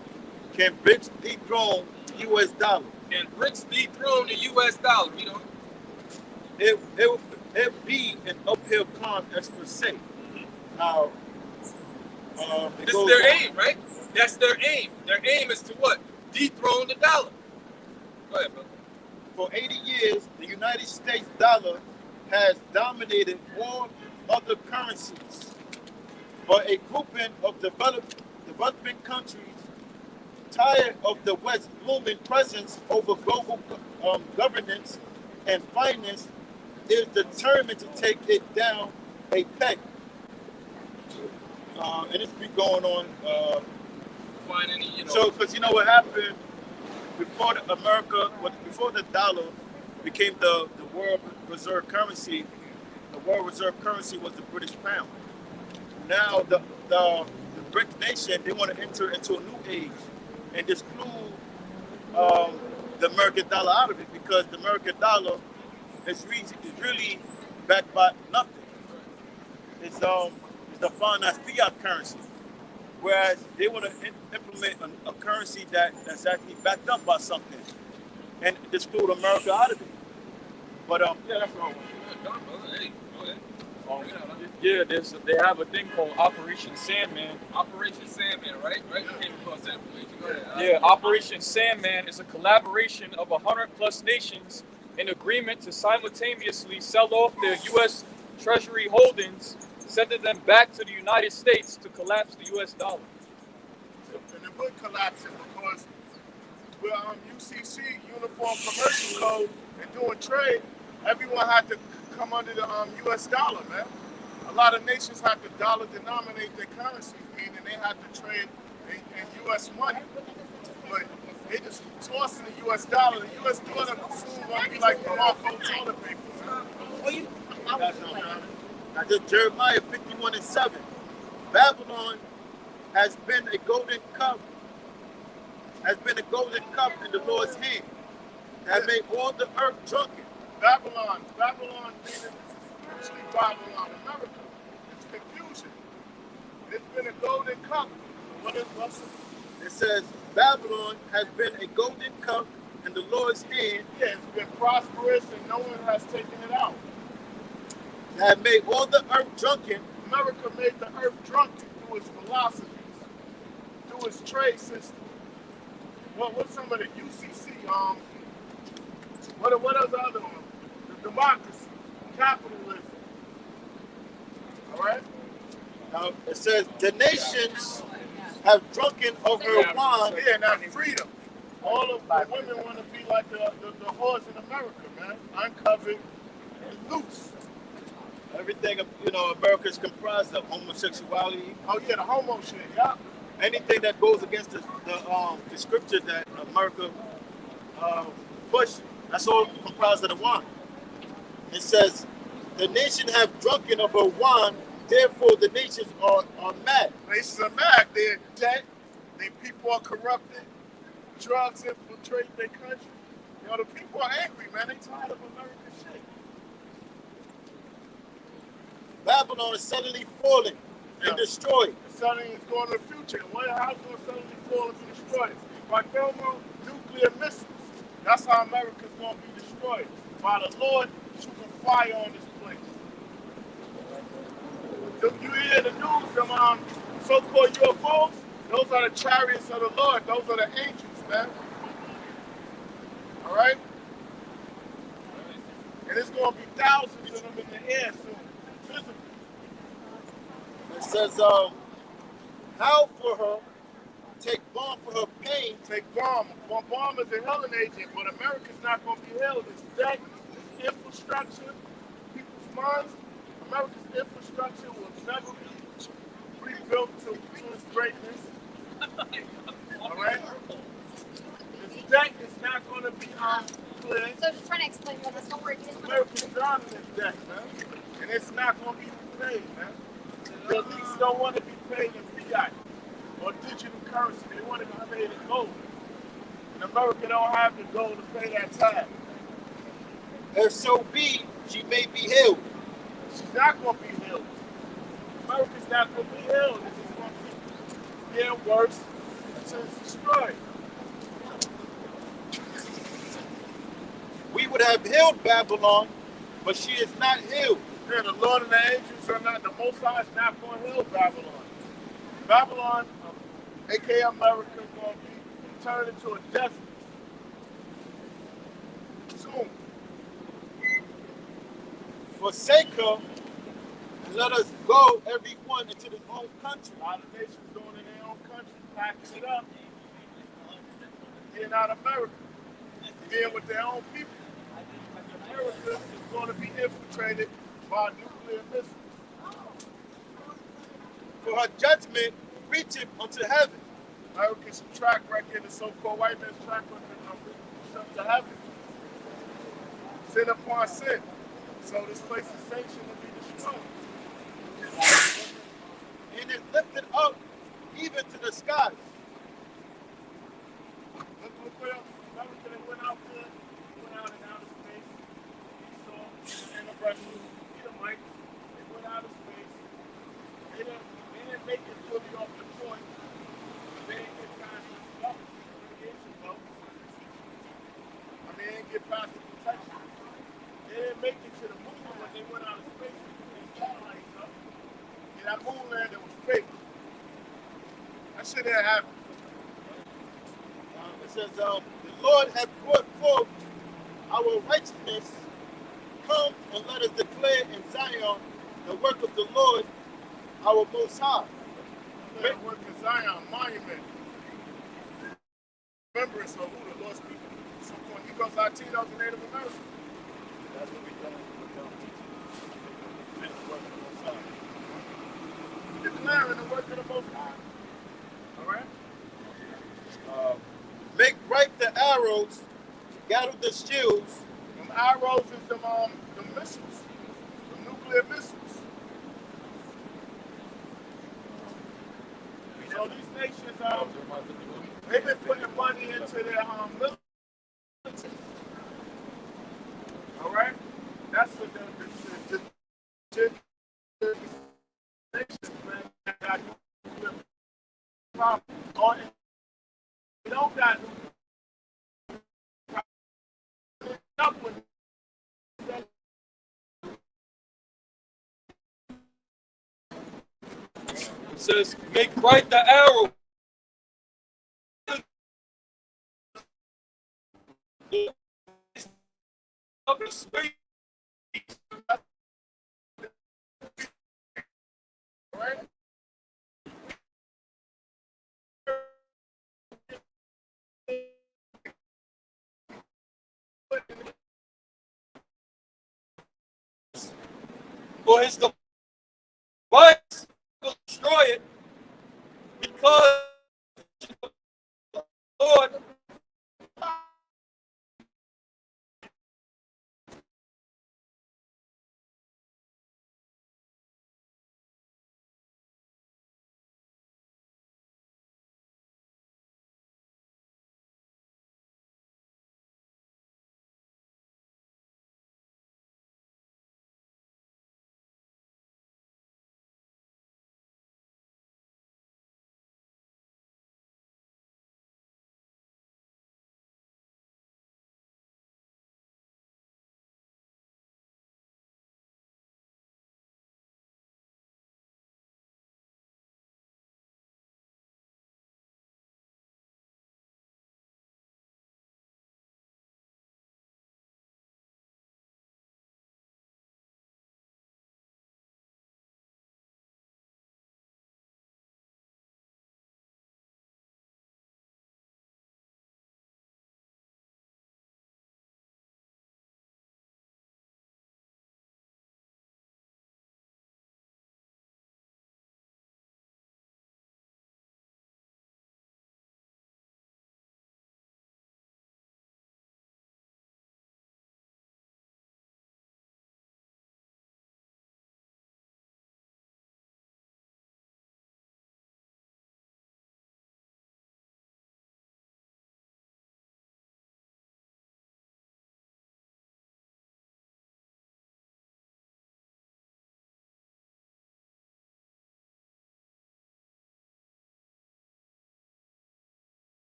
Can BRICS dethrone U.S. dollar? Can BRICS dethrone the U.S. dollar? You know, It be an uphill climb, experts say. Now, this is their aim, right? That's their aim. Their aim is to what? Dethrone the dollar. Go ahead, bro. For 80 years, the United States dollar has dominated all other currencies. But a grouping of developing countries, tired of the West's looming presence over global governance and finance, is determined to take it down a peg. And it's been going on. Find any, you know. So, because you know what happened before before the dollar became the world reserve currency, the world reserve currency was the British pound. Now the BRICS nation, they want to enter into a new age and exclude the American dollar out of it, because the American dollar is really backed by nothing. It's defined as fiat currency, whereas they want to implement a currency that's actually backed up by something and exclude America out of it. But yeah, that's all. Hey, go ahead. Yeah, they have a thing called Operation Sandman. Operation Sandman, right? Right? I came across that information. Go ahead. Yeah, Operation Sandman is a collaboration of 100+ nations in agreement to simultaneously sell off their U.S. Treasury holdings, sending them back to the United States to collapse the U.S. dollar. And it would collapse it because with UCC, Uniform Commercial Code, and doing trade, everyone had to come under the U.S. dollar, man. A lot of nations had to dollar denominate their currencies, meaning they had to trade in U.S. money. But they just tossing the U.S. dollar. The U.S. dollar soon gonna be like the Marco toilet paper, man. Now, just Jeremiah 51:7. Babylon has been a golden cup in the Lord's hand, that made all the earth drunken. Babylon, meaning this is actually Babylon, America. It's confusion. It's been a golden cup. What is It says Babylon has been a golden cup in the Lord's hand, Yeah, it's been prosperous and no one has taken it out. that made all the earth drunken. America made the earth drunken through its philosophies, through its trade system. What's some of the UCC? What are the other ones? The democracy, capitalism. All right. Now it says the nations have drunken of her wine. Yeah, now freedom. All of the women want to be like the whores in America, man. Uncovered and loose. Everything, America is comprised of homosexuality. Oh yeah, the homo shit. Yeah. Anything that goes against the scripture that America uh, pushed, that's all comprised of the wine. It says, the nation have drunken of her wine, therefore the nations are mad. Nations are mad. They're in debt. Their people are corrupted. Drugs infiltrate their country. The people are angry, man. They tired of American shit. Babylon is suddenly falling and destroyed. Suddenly it's going to the future. How's it going to suddenly fall and be destroyed? By thermonuclear missiles. That's how America's going to be destroyed. By the Lord shooting fire on this place. You hear the news, them so-called UFOs? Those are the chariots of the Lord. Those are the angels, man. All right? And it's going to be thousands of them in the air soon. Physically. It says, how for her, take balm for her pain. Take bomb. Bomb is a healing agent, but America's not going to be held. It's debt, it's infrastructure, people's minds. America's infrastructure will never be rebuilt to its greatness. All right? This debt is not going to be clear. So just trying to explain what this whole word is. America's drowning in debt, man. And it's not going to be paid, man. The elites don't want to be paid in fiat or digital currency. They want to be paid in gold. And America don't have the gold to pay that tax. If so be, she may be healed. She's not going to be healed. America's not going to be healed. It's just going to keep getting worse until it's destroyed. We would have healed Babylon, but she is not healed. Yeah, the Lord and the angels are not, the Most High is not going to heal Babylon. Babylon, aka America, is going to be turned into a desert soon. Forsake her, and let us go, every one, into his own country. A lot of nations going in their own country, packing it up, getting out of America, being with their own people. America is going to be infiltrated by nuclear missiles. For her judgment reacheth unto heaven. America's track record, the so-called white man's track record, reaching to heaven. Sin upon sin. So this place is sanctioned to be destroyed. And is lifted up even to the skies. Look where America they went out there, went out in outer space. We saw an anniversary, Edomites, they went out of space. They didn't make it fully off the point. They didn't get past the stuff, radiation belts. They didn't get past the protection. They didn't make it to the moon when they went out of space. They satellites up. And that moon landing was fake. That shit didn't happen. It says, the Lord hath brought forth our righteousness. Come and let us declare in Zion the work of the Lord, our Most High. The work of Zion, monument. Remembrance of who the Lord's people. So when he goes Latinos and Native Americans. That's what we're doing. The work of the Most High. Declaring the work of the Most High. All right? Make bright the arrows, gather the shields. Them arrows is the missiles. The nuclear missiles. So these nations, they've been putting money into their military. All right? That's what the nations, man, that got nuclear power. Or they don't got nuclear power. It says, make bright the arrow. Up in space. Right? for his device will destroy it because the Lord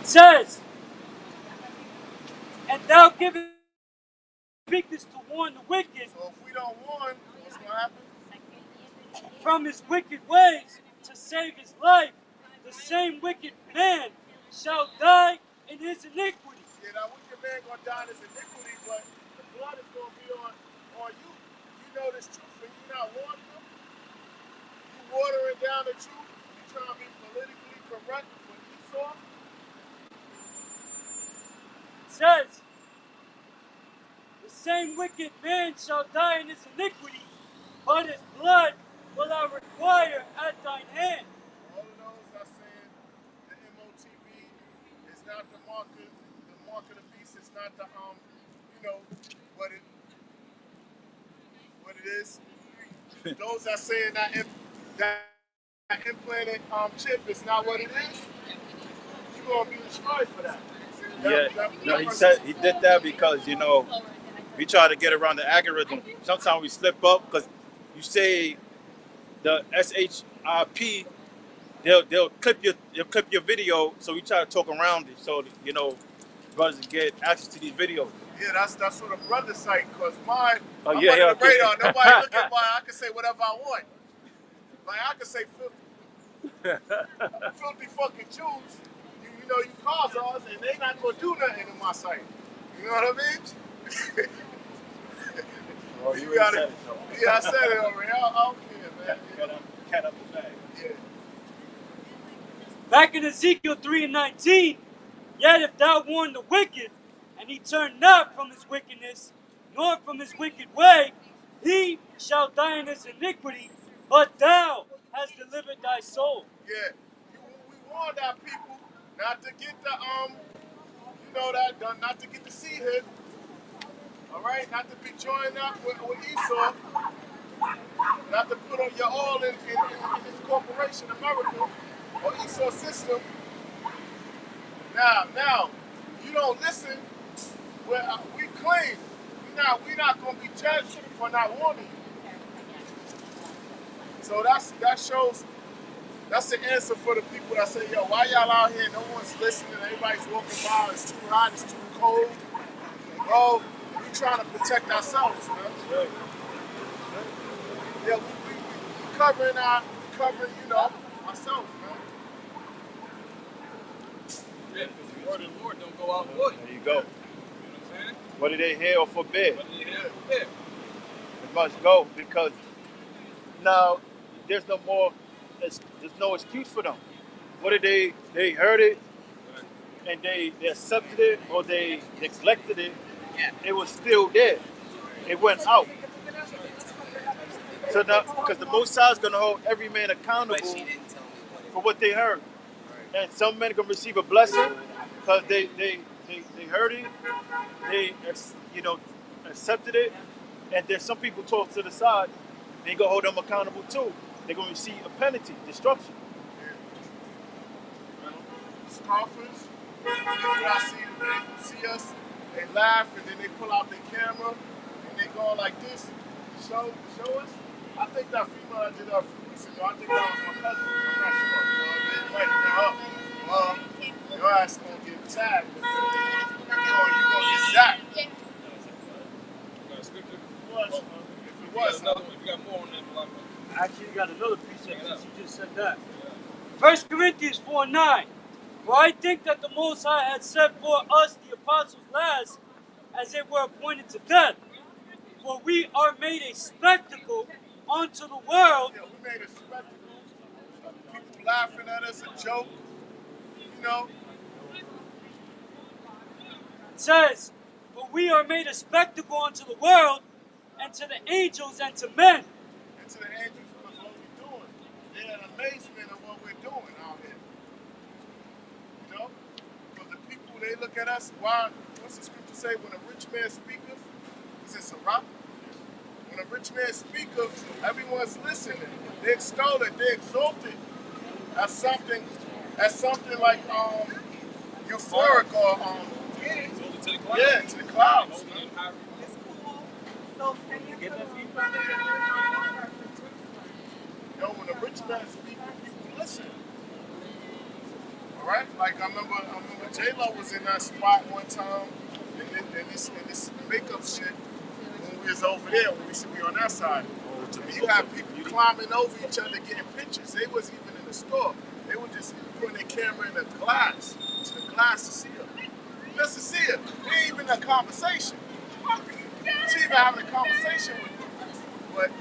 says, and thou givest meekness to warn the wicked So if we don't warn, what's going to happen? from his wicked ways to save his life, the same wicked man shall die in his iniquity. Yeah, that wicked man going to die in his iniquity, but the blood is going to be on you. You know this truth and you not warning them. You watering down the truth. You trying to be politically correct for Esau. It says, the same wicked man shall die in his iniquity, but his blood will I require at thine hand. All of those are saying the MOTB is not the mark of the beast is not the what it is. Those are saying that implanted chip is not what it is. You're gonna be destroyed for that. No, he said he did that because we try to get around the algorithm. Sometimes we slip up because you say the SHIP, they'll clip your video, so we try to talk around it so brothers get access to these videos. Yeah, that's what a brother say. Cause mine, Oh, I'm yeah, under the okay. radar. Nobody look at mine. I can say whatever I want. Like I can say filthy fucking Jews. You cause us, and they not gonna do nothing in my sight. You know what I mean? Oh, you already said it, though. Yeah, I said it already. I don't care, man. Cat up the bag. Yeah. Back in Ezekiel 3:19, yet if thou warn the wicked, and he turn not from his wickedness, nor from his wicked way, he shall die in his iniquity, but thou hast delivered thy soul. Yeah. We warned our people not to get the not to get the seed hit. All right, not to be joined up with Esau, not to put on your all in this corporation, America, or Esau system. Now, you don't listen. Well, we clean. We not gonna be judged for not warning you. So that shows. That's the answer for the people that say, yo, why y'all out here? No one's listening. Everybody's walking by. It's too hot. It's too cold. Bro, we trying to protect ourselves, man. Yeah, we covering, ourselves, man. Yeah, because the word of the Lord don't go out void. There you go. You know what I'm saying? Whether they hear or forbid, But they have there. it must go because now there's no more. There's no excuse for them. Whether they heard it and they accepted it or they neglected it, it was still there. It went out. So now, because the Most High is going to hold every man accountable for what they heard. And some men are going to receive a blessing because they heard it, they accepted it, and there's some people tossed to the side. They going to hold them accountable too. They're going to receive a penalty, destruction. Scoffers, people that see us, they laugh and then they pull out their camera and they go like this, show us. I think that female I did that a few weeks ago, I think that was my cousin. I'm not sure. You know, they invited her up. Your ass gonna get tagged. You gonna get zapped. Got a scripture? If it was, Another one. You got more on that block. Actually, you got another precept since you just said that. 1 Corinthians 4:9. For I think that the Most High had set for us the apostles last, as it were appointed to death. For we are made a spectacle unto the world. yeah, we made a spectacle. People laughing at us, a joke. You know, It says, for we are made a spectacle unto the world, and to the angels, and to men. and to the angels, because what we're doing, they're in amazement of what we're doing out here. You know, because the people, they look at us. Why? What's the scripture say? When a rich man speaketh, is it Sirach? When a rich man speaketh, everyone's listening. They extol it. They exalt it as something like euphoric or To the cloud. yeah, to the clouds. Holding Man. it high. It's cool. So send your Yo, when a rich man speaks, people listen. All right, like I remember J-Lo was in that spot one time, and this makeup shit when we was over there, when we should be on that side. And you have people climbing over each other getting pictures. They wasn't even in the store. They were just putting their camera in the glass, to the glass to see her. Just to see her. They ain't even a conversation. She even having a conversation with them. But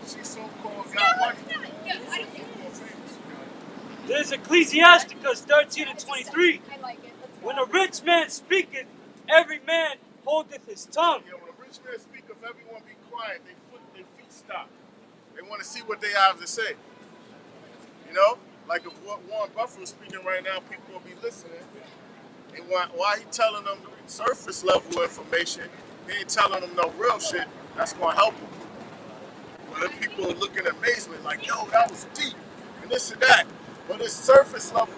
she so-called got money. So-called famous. There's Ecclesiasticus 13:23. I like it. Let's go. When a rich man speaketh, every man holdeth his tongue. Yeah, when a rich man speaks, if everyone be quiet, their feet stop. They want to see what they have to say. You know? Like if Warren Buffett was speaking right now, people will be listening. And why he telling them surface level information, he ain't telling them no real shit that's going to help them. But if people are looking in amazement like, yo, that was deep, and this and that. But it's surface level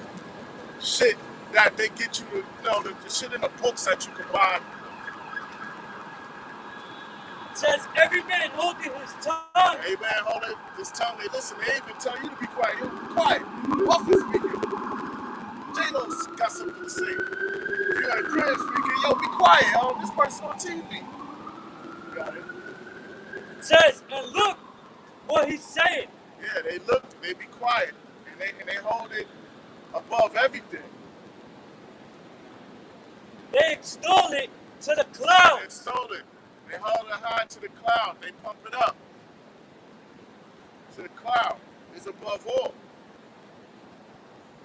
shit that they get you to, the shit in the books that you can buy. It says, every man holdeth his tongue. Hey man, hold it. Just tell me, listen, they ain't even tell you to be quiet. You be quiet. Buffett speaking. J-Lo's got something to say. If you're at a crib speaking, yo, be quiet, yo. This person on TV. You got it. It says, and look what he's saying. Yeah, they look, they be quiet. And they hold it above everything. They extol it to the clouds. They extol it. They hold it high to the cloud. They pump it up. To the cloud. It's above all.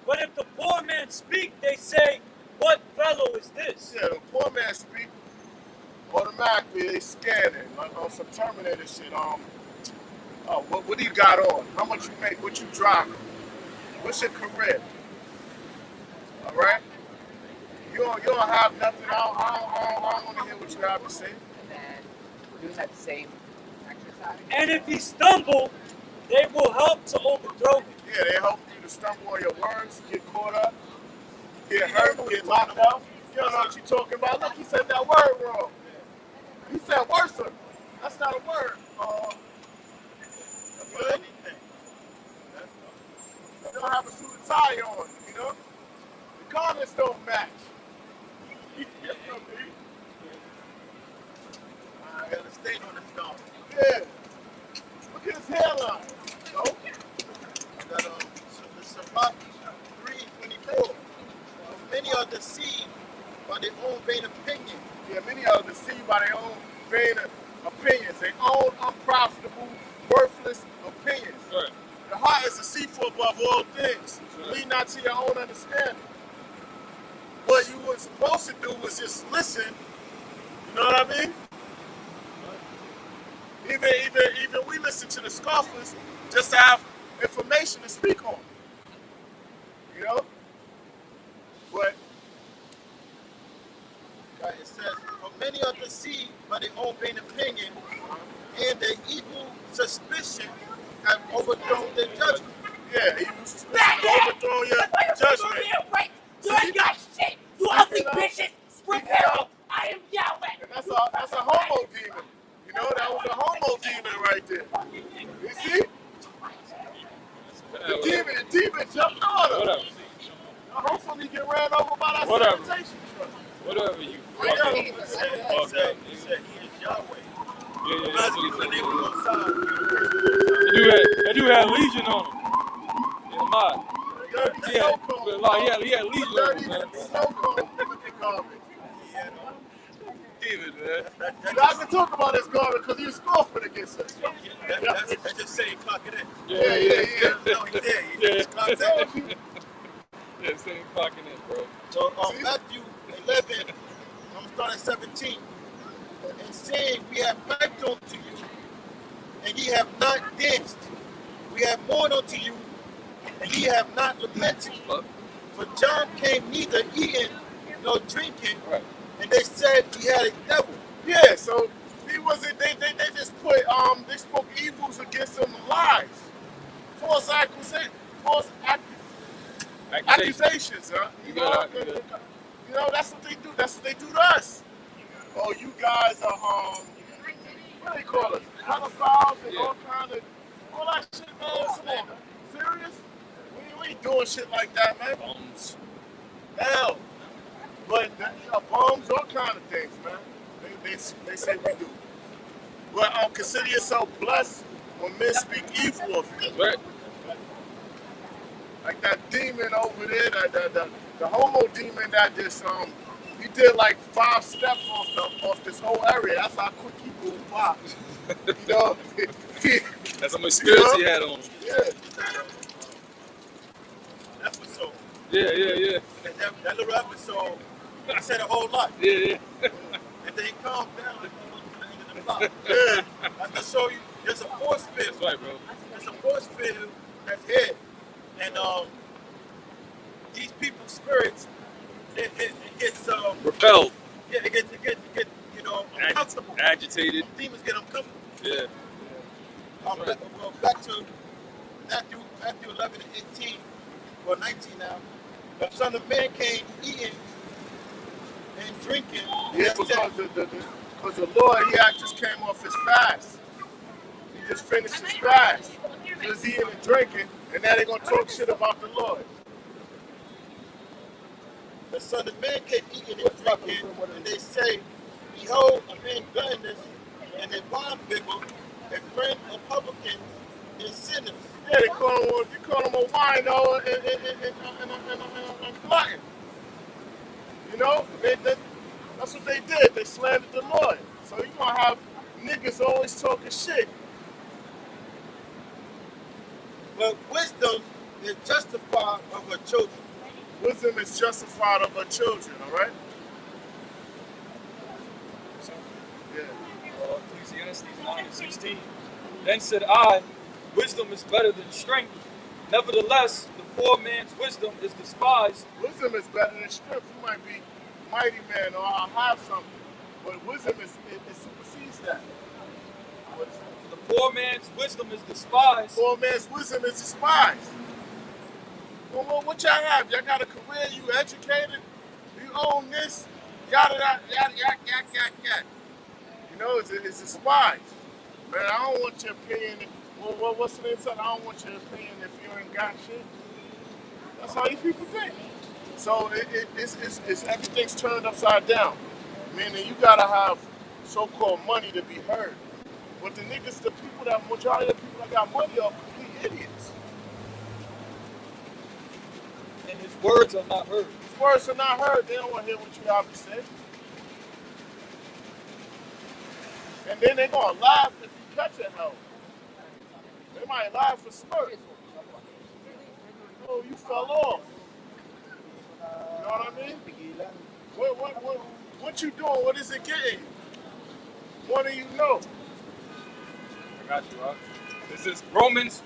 But if the poor man speak, they say, what fellow is this? Yeah, the poor man speak, automatically they scan it, like on some Terminator shit. What do you got on? How much you make? What you driving? What's your career? All right? You don't have nothing. I don't want to hear what you have to say. And then do that same exercise. And if he stumble, they will help to overthrow him. Yeah, they help you to stumble on your words, get caught up. get hurt, get locked up. You don't know what you're talking about. Look, he said that word wrong. He said worser. That's not a word. Good. You don't have a suit and tie on, you know? The garments don't match. I got a stain on this dog. Yeah. Look at his hairline. No? Got the Sabbath 3:24. Many are deceived by their own vain opinion. Yeah, many are deceived by their own vain opinions, their own unprofitable, worthless opinions. Right. The heart is deceitful above all things. Lead not to your own understanding. What you were supposed to do was just listen. You know what I mean? Even we listen to the scoffers just to have information to speak on. You know? But Right, it says, for many are deceived by their own vain opinion, and their evil suspicion have overthrown their judgment. yeah, evil suspicion overthrow your judgment. You ain't got shit. You ugly bitches. Repel. I am Yahweh. And that's a homo demon. You know, that was a homo demon right there. You see? The demon jumped on him. Whatever. Hopefully he get ran over by that Whatever. sanitation truck. Whatever you He fucking. said he is Yahweh. Yeah, That's what he when said. they were on side. That dude had Legion on him. In the mod. Dirty He had, snow cone. he had Legion on Dirty him, man. snow cone looking garbage. David, man. I can talk about this garbage because you scoffing against us. That's just saying clock it in. Yeah. No, he did. He Yeah. just clocked it in. Yeah, same clocking in, bro. So Matthew 11, I'm gonna start at 17. And saying, we have piped unto you, and ye have not danced. We have mourned unto you, and ye have not lamented. For John came neither eating nor drinking, Right. and they said he had a devil. Yeah, so he wasn't. They just put they spoke evils against him, lies, false accusations, huh? You know that's what they do. That's what they do to us. Oh, you guys are what do they call us? Pedophiles and all that shit, man. Come on, serious? We ain't doing shit like that, man. Bones. Hell, but bombs, all kind of things, man. They say we do. But consider yourself blessed when men speak evil of you. Right. Like that demon over there, the homo demon that just he did like 5 steps off this whole area. That's how quick he moved by. You know? That's how much spirits he had on him. Yeah. Episode. Yeah. That little episode, I said a whole lot. Yeah. And then he calmed down and almost to the end of the block. Yeah. That's to show you there's a force field. That's right, bro. There's a force field that's here. And these people's spirits, it gets Repelled. yeah, it gets you know, uncomfortable. Agitated. Demons get uncomfortable. Yeah. Back to Matthew 11 and 18 or 19 now. The Son of Man came eating and drinking. Yeah, because the Lord, he just came off his fast. He just finished his fast. He was eating and drinking, and now they're going to talk shit about the Lord. The Son of Man came eating and drinking, and they say, behold, a man gluttonous and a bondbibber, a friend of publicans and sinners. Yeah, they call him a wino and glutton. You know, that's what they did. They slandered the Lord. So you're going to have niggas always talking shit. But wisdom is justified of her children. Wisdom is justified of her children, all right? Yeah. Ecclesiastes 9:16. Then said I, wisdom is better than strength. Nevertheless, the poor man's wisdom is despised. Wisdom is better than strength. You might be mighty man or I'll have something. But wisdom it supersedes that. The poor man's wisdom is despised. Poor man's wisdom is despised. Well, what y'all have? Y'all got a career, you educated, you own this, yada, yada, yada, yada, yada, yada, yada. You know, it's a spies. Man, I don't want your opinion. What's the inside? I don't want your opinion if you ain't got shit. That's how these people think. So it's everything's turned upside down. Meaning you gotta have so-called money to be heard. But the niggas, the people that majority of the people that got money are complete idiots. And his words are not heard. His words are not heard. They don't want to hear what you have to say. And then they're gonna laugh if you catch a hell. They might laugh for smirk. Oh, you fell off. You know what I mean? What you doing? What is it getting? What do you know? I got you, huh? This is Romans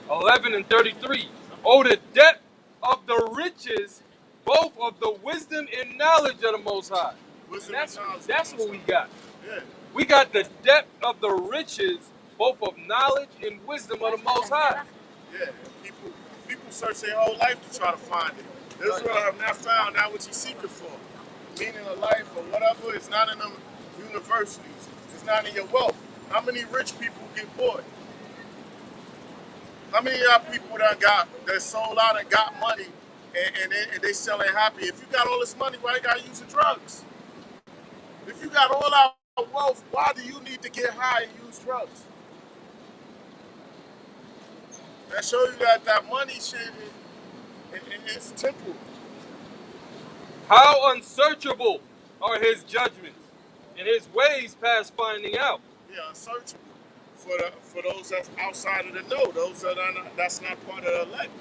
11:33. Oh, the depth of the riches, both of the wisdom and knowledge of the Most High. Wisdom That's and knowledge. that's what we got. Yeah. We got the depth of the riches, both of knowledge and wisdom of the Most High. Yeah. People search their whole life to try to find it. Israel have not found that which he's seeking for. Meaning of life or whatever, it's not in them universities. It's not in your wealth. How many rich people get bored? How many of y'all people that sold out and got money and they still ain't happy? If you got all this money, why you gotta use the drugs? If you got all our wealth, why do you need to get high and use drugs? That shows you that money shit is temporal. How unsearchable are his judgments, and his ways past finding out. Yeah, unsearchable for those that's outside of the know, those that's not part of the elect.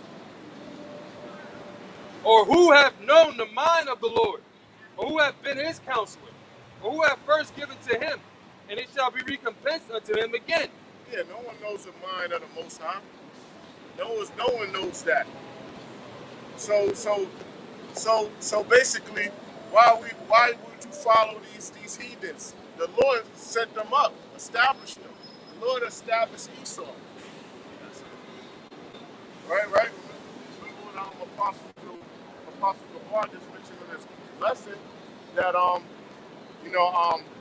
Or who have known the mind of the Lord, or who have been his counselor, or who have first given to him, and it shall be recompensed unto him again. Yeah, no one knows the mind of the Most High. No one knows that. So basically, why would you follow these heathens? The Lord set them up, established them. The Lord established Esau. Right? Remember what Apostle Gabar just mentioned in this lesson that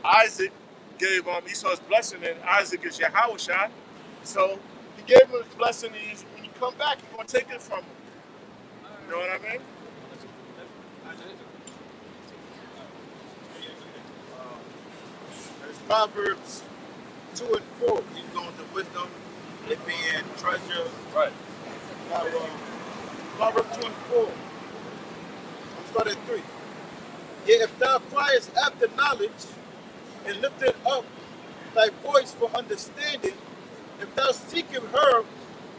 Isaac gave Esau's blessing, and Isaac is Yahushua. So he gave him his blessing, and when you come back, you're gonna take it from him. You know what I mean? It's Proverbs 2 and 4. You go into wisdom, it being treasure. Right. Now, Proverbs 2 and 4. I'm starting at 3. Yet if thou criest after knowledge, and lifteth up thy voice for understanding, if thou seekest her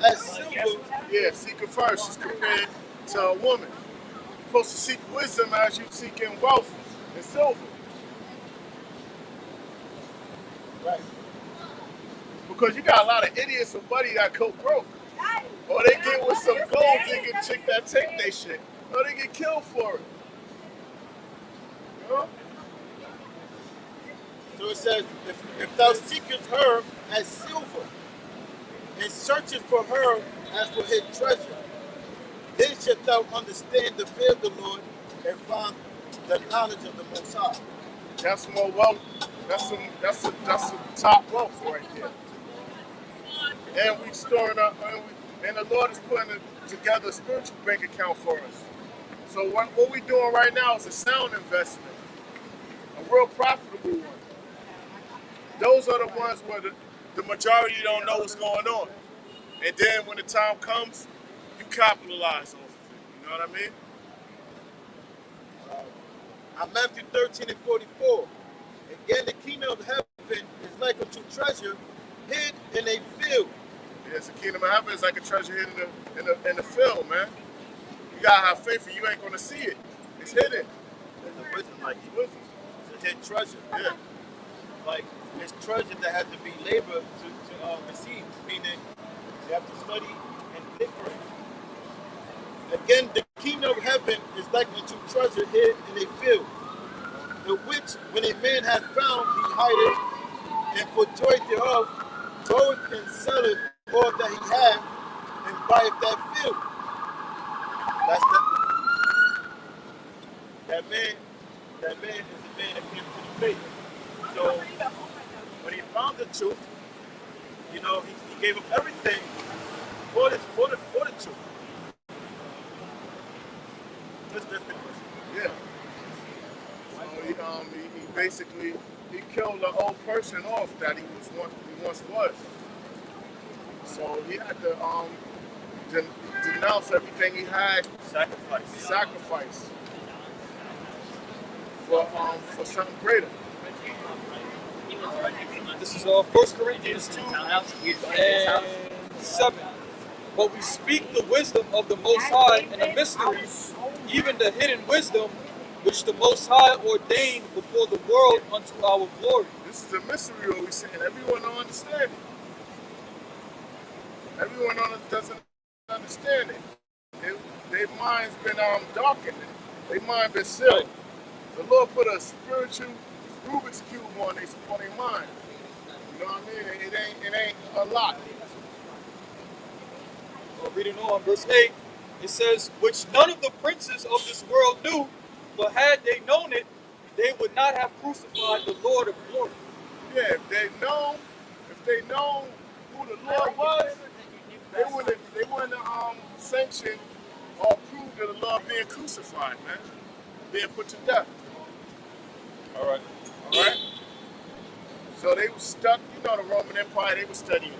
as silver, Yeah, seek her first. She's compared to a woman. You're supposed to seek wisdom as you seeking wealth and silver. right? Because you got a lot of idiots and buddy that go broke. Or they get with some gold digging chick that take their shit. Or they get killed for it. You know? So it says, if thou seekest her as silver, and searchest for her as for his treasure, then shalt thou understand the fear of the Lord and find the knowledge of the Most High. That's more wealth. That's some top wealth right there. And we storing up, and the Lord is putting together a spiritual bank account for us. So what we doing right now is a sound investment, a real profitable one. Those are the ones where the majority don't know what's going on. And then when the time comes, you capitalize off of it. You know what I mean? Matthew 13 and 44. Again, the kingdom of heaven is like unto treasure hid in a field. Yes, the kingdom of heaven is like a treasure hidden in the field, man. You gotta have faith, or you ain't gonna see it. It's hidden. There's a wisdom like it. It's a hidden treasure. Yeah. Like, it's treasure that has to be labor to receive, meaning you have to study and live for it. Again, the kingdom of heaven is like unto treasure hid in a field, the which, when a man hath found, he hideth, and for joy thereof, goeth and selleth all that he hath, and buyeth that field. That's that man. That man is the man that came to the faith. So when he found the truth, you know, he gave up everything for the truth. That's the question. Yeah. So he basically he killed the old person off that he once was. So he had to denounce everything he had, sacrifice for something greater. This is 1 Corinthians 2 and 7. But we speak the wisdom of the Most High and the mysteries, even the hidden wisdom, which the Most High ordained before the world unto our glory. This is a mystery what we're saying. Everyone don't understand it. Everyone doesn't understand it. Their mind's been darkened. Their mind been sealed. The Lord put a spiritual Rubik's Cube on their mind. You know what I mean? It ain't a lot. Well, reading on, verse 8, it says, which none of the princes of this world knew, but had they known it, they would not have crucified the Lord of glory. Yeah, if they known who the Lord was, they wouldn't have sanctioned or approved of the Lord being crucified, man. Being put to death. All right. So they were stuck, you know, the Roman Empire, they were studying.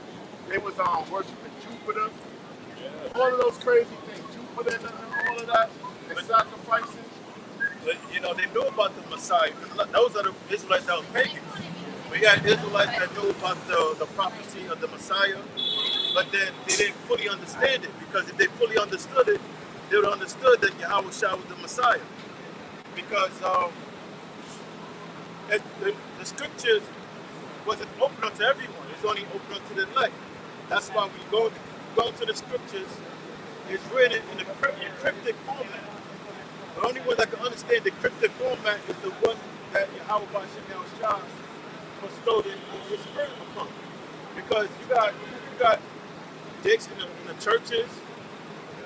They was worshiping Jupiter. Yeah. All of those crazy things. Jupiter and all of that. And sacrificing. But you know, they knew about the Messiah. Those are the Israelites that were pagans. We got Israelites that knew about the prophecy of the Messiah, but then they didn't fully understand it, because if they fully understood it, they would have understood that Yahweh Shah was the Messiah. Because the scriptures wasn't open unto everyone. It's only open unto the elect. That's why we go to the scriptures. It's written in the cryptic format. The only one that can understand the cryptic format is the one that Yahweh Shah bestowed his spirit upon. Because you got dicks in the churches,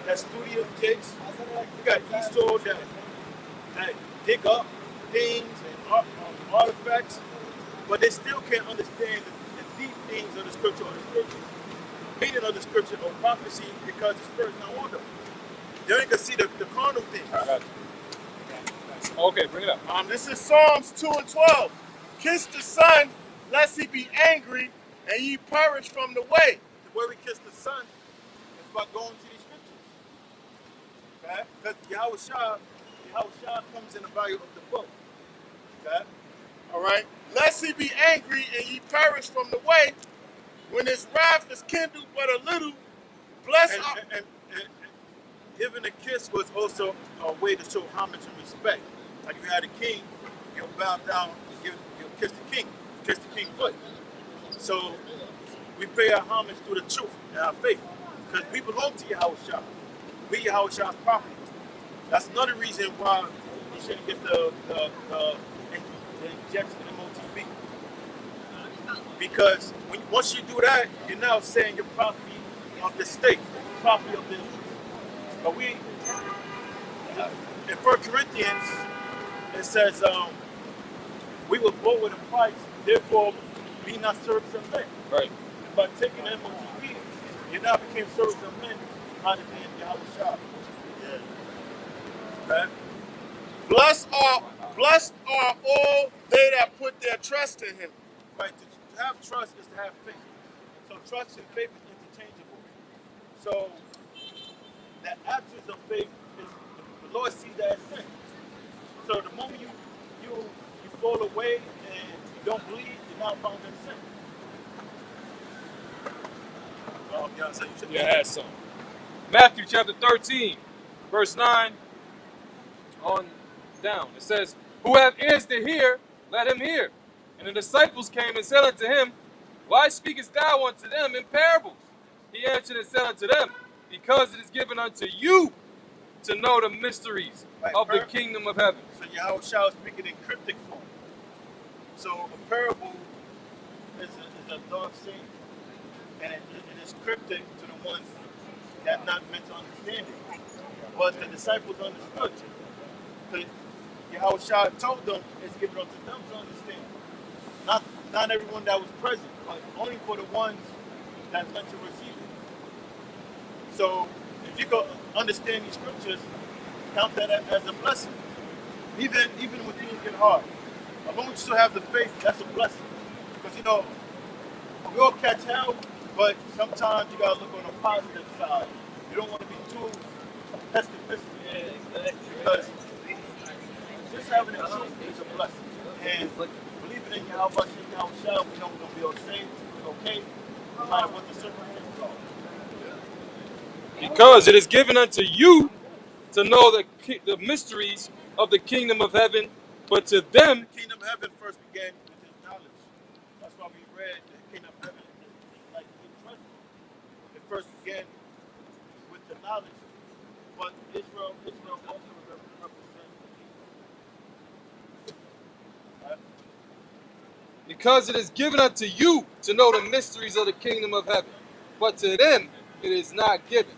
that studio dicks. You got Esau that dig up things and artifacts, but they still can't understand the deep things of the scripture or the scripture. Meaning of the scripture or prophecy, because the spirit's not on them. They only can see the carnal things. Okay, bring it up. This is Psalms 2 and 12. Kiss the Son, lest he be angry, and ye perish from the way. The way we kiss the Son is by going to these scriptures. Okay? Because Yahweh Shah comes in the value of the book. Okay? All right? Lest he be angry, and ye perish from the way, when his wrath is kindled but a little, bless and giving a kiss was also a way to show homage and respect. Like if you had a king, you'll bow down, you'll kiss the king's foot. So we pay our homage through the truth and our faith, because we belong to Yahweh Shah. We Yahweh Shah's property. That's another reason why you shouldn't get the injection MOTB. Because once you do that, you're now saying you're property of the state, property of the Israel. But we, in 1 Corinthians, it says, we were bought with a price, therefore be not servants of men. Right. And by taking the MOTB, you now became servants of men, not in Yahweh Shah. Yeah. Right? Blessed are all they that put their trust in him. Right. To have trust is to have faith. So trust and faith is interchangeable. So the absence of faith is, the Lord sees that as sin. So the moment you fall away and you don't believe, you're now found in sin. Yeah, I had some. Matthew chapter 13, verse 9 on down. It says, who have ears to hear, let him hear. And the disciples came and said unto him, why speakest thou unto them in parables? He answered and said unto them, because it is given unto you to know the mysteries of the kingdom of heaven. So Yahweh Shah is speaking in cryptic form. So a parable is a dark saying, and it is cryptic to the ones that not meant to understand it. But the disciples understood. Because Yahweh told them it's given unto them to understand. Not everyone that was present, but only for the ones that's meant to receive it. So if you could understand these scriptures, count that as a blessing. Even when things get hard. As long as you still have the faith, that's a blessing. Because we all catch hell, but sometimes you gotta look on the positive side. You don't want to be too pessimistic. Because just having the truth is a blessing. And believing in Yahweh, we know we're gonna be okay, no matter what the circumstances are. Because it is given unto you to know the mysteries of the kingdom of heaven, but to them, The kingdom of heaven first began with his knowledge. That's why we read the kingdom of heaven is like his treasure. It first began with the knowledge. But Israel also represents the kingdom. Right? because it is given unto you to know the mysteries of the kingdom of heaven, but to them it is not given.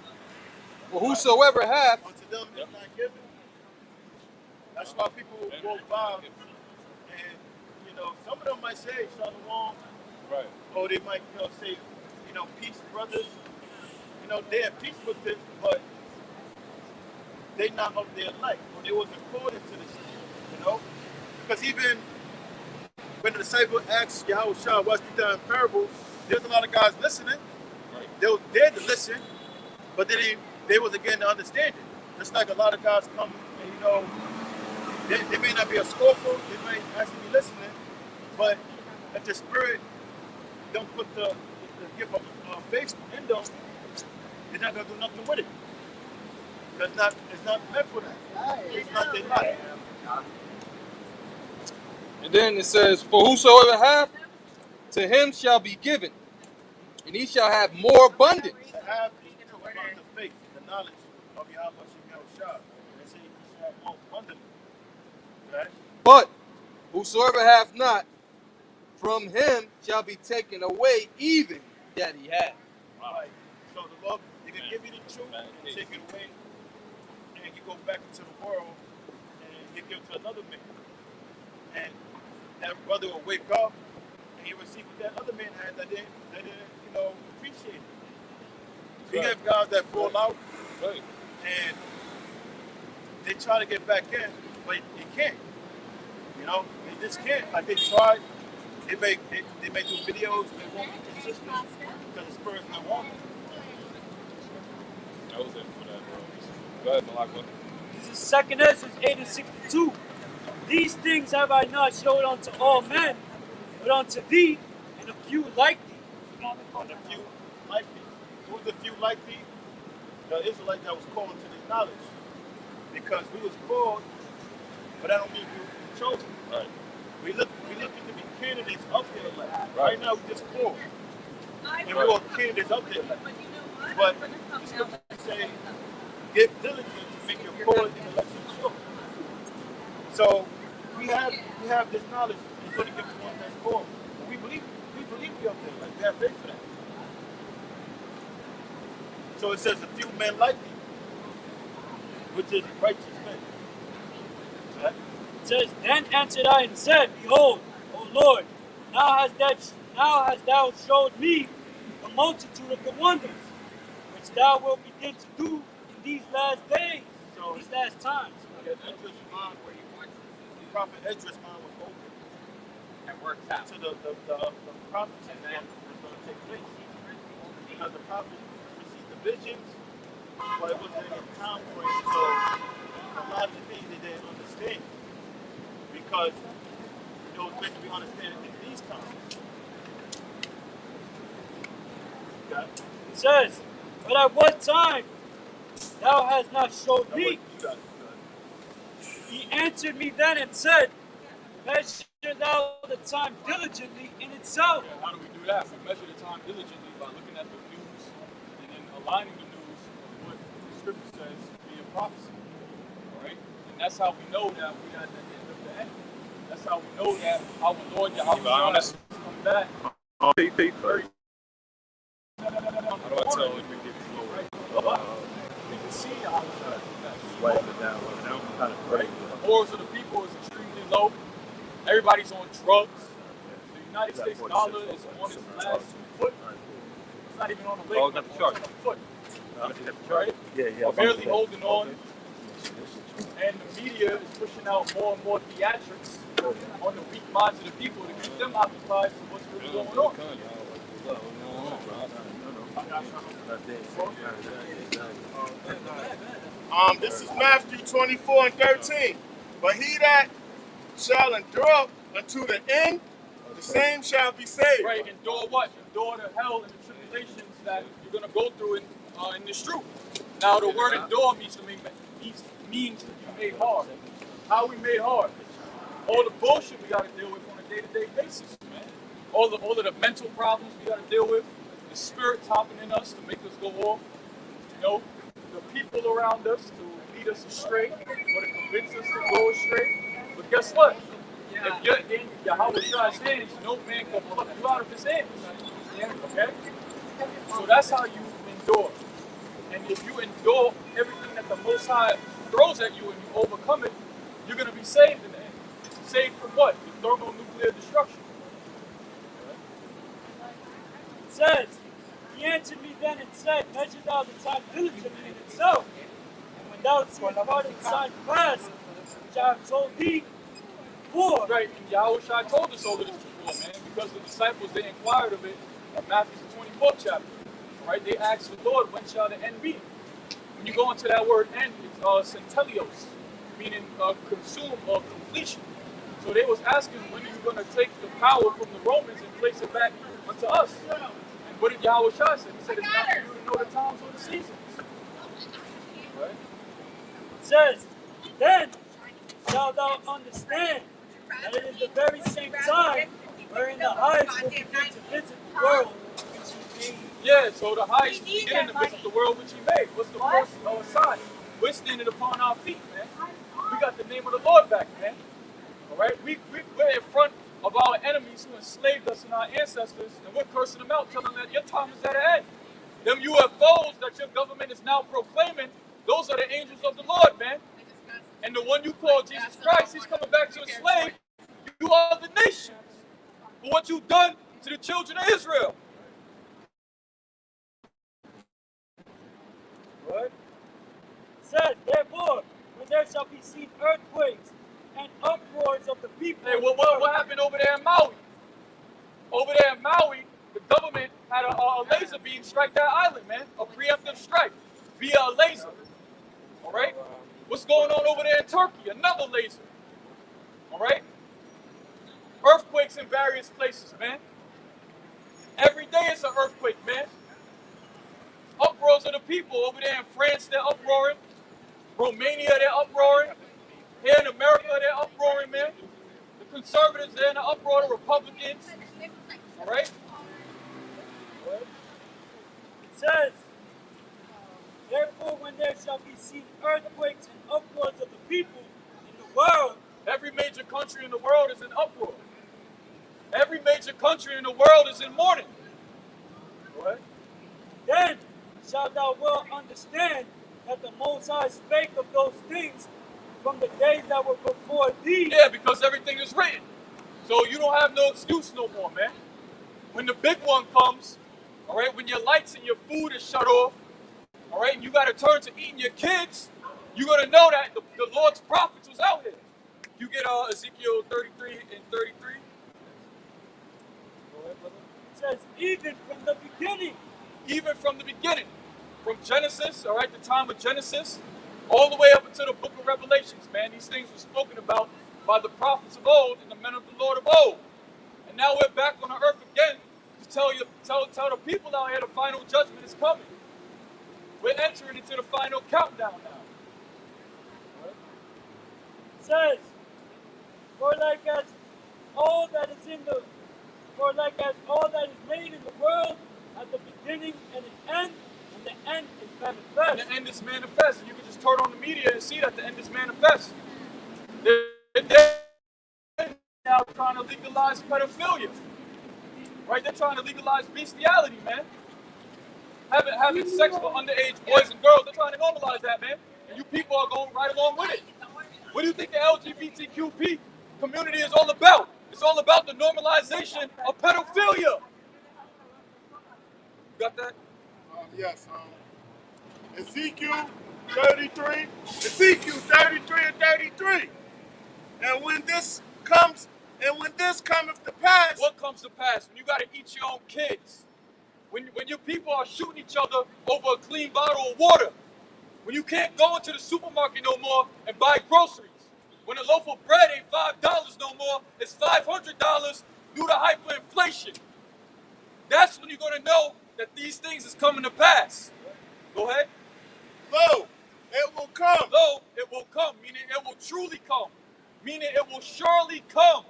For whosoever hath, Unto them it's not given. That's why people walk by and some of them might say Shalom, Right. or they might say, peace, brothers. They're at peace with this, but they not of their life, or they wasn't according to this, Because even when the disciple asked Yahweh what's the done in parable, there's a lot of guys listening. Right. They was there to listen, but they wasn't getting to understand it. Just like a lot of guys come and they may not be a scornful, they might actually be listening, but if the spirit don't put the gift of faith in them, they're not gonna do nothing with it. It's not meant for that. It's not their life. and then it says, for whosoever hath, to him shall be given, and he shall have more abundance. To have is to about the faith, the knowledge of Yahweh Shah. They say you should have more abundantly. Right? But whosoever hath not, from him shall be taken away even that he hath. Right. So the Lord, they can give you the truth and take it away, and you go back into the world and you give it to another man. And that brother will wake up and he will see what that other man had that didn't appreciate it. We have guys that fall out and they try to get back in, but they can't. They just can't. Like they tried, they may do videos, they won't be consistent because the spirit's not walking. That was it for that, bro. Go ahead, Malaka. This is 2 Ezra 8:62. These things have I not showed unto all men, but unto thee and a few like thee. And a few like thee. Who's the few like thee? The Israelite that was called to this knowledge. Because we was called, but that don't mean we were chosen. Right. We looking to be candidates of their elect. Right. Right now we just called. And we are candidates of their elect. But the scriptures say, give diligence to make your calling and election sure. So we have this knowledge. It's going to give us one that's called. We believe we up there. Like we have faith for that. So it says a few men like thee, which is righteous men. Right? It says, then answered I and said, behold, O Lord, now hast thou showed me the multitude of the wonders which thou wilt begin to do in these last days, So these last times. Esdras' mind, Prophet Esdras' mind was open. That works out. To the prophecy that was going to take place. Because the prophet received the visions, but it wasn't in time frame, so a lot of the things they didn't understand. Because it was meant to be understood in these times. Okay? It says, but at what time thou hast not showed me? He answered me then and said, measure thou the time diligently in itself. Yeah, how do we do that? We measure the time diligently by looking at the news and then aligning the news with what the scripture says being prophecy. All right? And that's how we know that we are at the end of the end. That's how we know that our Lord Yahweh is coming back. How do I tell if we get glory? see how it's done. Wiping it down right now. Kind of Right? crazy. The morals of the people is extremely low. Everybody's on drugs. The United Got States 46 dollar is on its last 2 foot. It's not even on the leg. Oh, got the chart. It's on a foot. Right? Yeah. Barely holding on. And the media is pushing out more and more theatrics on the weak minds of the people to keep them occupied with what's really going on. This is Matthew 24:13. But he that shall endure unto the end, the same shall be saved. Right, endure what? Endure the hell and the tribulations that you're going to go through in this truth. Now, the word endure means to be made hard. How we made hard? All the bullshit we got to deal with on a day-to-day basis, man. All of the mental problems we got to deal with, the spirit topping in us to make us go off, you know, the people around us to lead us astray or to convince us to go astray. But guess what? If you're in Yahweh's hands, no man can pluck you out of his hands. Okay? So that's how you endure. And if you endure everything that the Most High throws at you and you overcome it, you're going to be saved in the end. Saved from what? The thermonuclear destruction. It says, he answered me then and said, measure thou the time diligently in itself. And when thou seest part of the sign pass, which I have told thee before. Right, and Yahushua told us all of this before, man, because the disciples, they inquired of it in Matthew 24th chapter. Right, they asked the Lord, when shall the end be? When you go into that word end, it's centelios, meaning consume or completion. So they was asking, when are you going to take the power from the Romans and place it back unto us? And what did Yahushua say? He said, it's not for you to know the times or the seasons. Right? It says, then shalt thou understand that it is the very same time wherein the highest will begin to visit the world which he made. Yeah, so the highest beginning to visit the world which he made. What's the first sign? We're standing upon our feet, man. We got the name of the Lord back, man. All right? We're in front of our enemies who enslaved us and our ancestors, and we're cursing them out, telling them that your time is at an end. Them UFOs that your government is now proclaiming, those are the angels of the Lord, man. And the one you call Jesus Christ, he's coming back to enslave you are the nations for what you've done to the children of Israel. What? It says, therefore, when there shall be seen earthquakes and uproars of the people. Hey, what happened over there in Maui? Over there in Maui, the government had a laser beam strike that island, man. A preemptive strike via a laser. All right? What's going on over there in Turkey? Another laser. All right? Earthquakes in various places, man. Every day it's an earthquake, man. Uproars of the people over there in France, they're uproaring. Romania, they're uproaring. Here in America, they're uproaring, man. The conservatives, they're in the uproar. The Republicans. All right? It says, therefore, when there shall be seen earthquakes and uproars of the people in the world. Every major country in the world is in uproar. Every major country in the world is in mourning. What? Then shalt thou well understand that the Most High spake of those things from the days that were before thee. Yeah, because everything is written. So you don't have no excuse no more, man. When the big one comes, all right, when your lights and your food is shut off, all right, and you got to turn to eating your kids, you're going to know that the Lord's prophets was out here. You get Ezekiel 33 and 33. It says, even from the beginning. Even from the beginning. From Genesis, all right, the time of Genesis, all the way up until the book of Revelations, man. These things were spoken about by the prophets of old and the men of the Lord of old. And now we're back on the earth again to tell the people out here the final judgment is coming. We're entering into the final countdown now. It says, for like as all that is made in the world at the beginning and an end, and the end is manifest. And the end is manifest. And you can just turn on the media and see that the end is manifest. They're now trying to legalize pedophilia. Right? They're trying to legalize bestiality, man. having sex with underage boys and girls. They're trying to normalize that, man. And you people are going right along with it. What do you think the LGBTQP community is all about? It's all about the normalization of pedophilia. You got that? Yes. Ezekiel 33, Ezekiel 33 and 33. And when this cometh to pass, What comes to pass when you got to eat your own kids? When your people are shooting each other over a clean bottle of water? When you can't go into the supermarket no more and buy groceries? When a loaf of bread ain't $5 no more, it's $500 due to hyperinflation. That's when you're gonna know that these things is coming to pass. Go ahead. lo, it will come. Lo, it will come, meaning it will truly come, meaning it will surely come.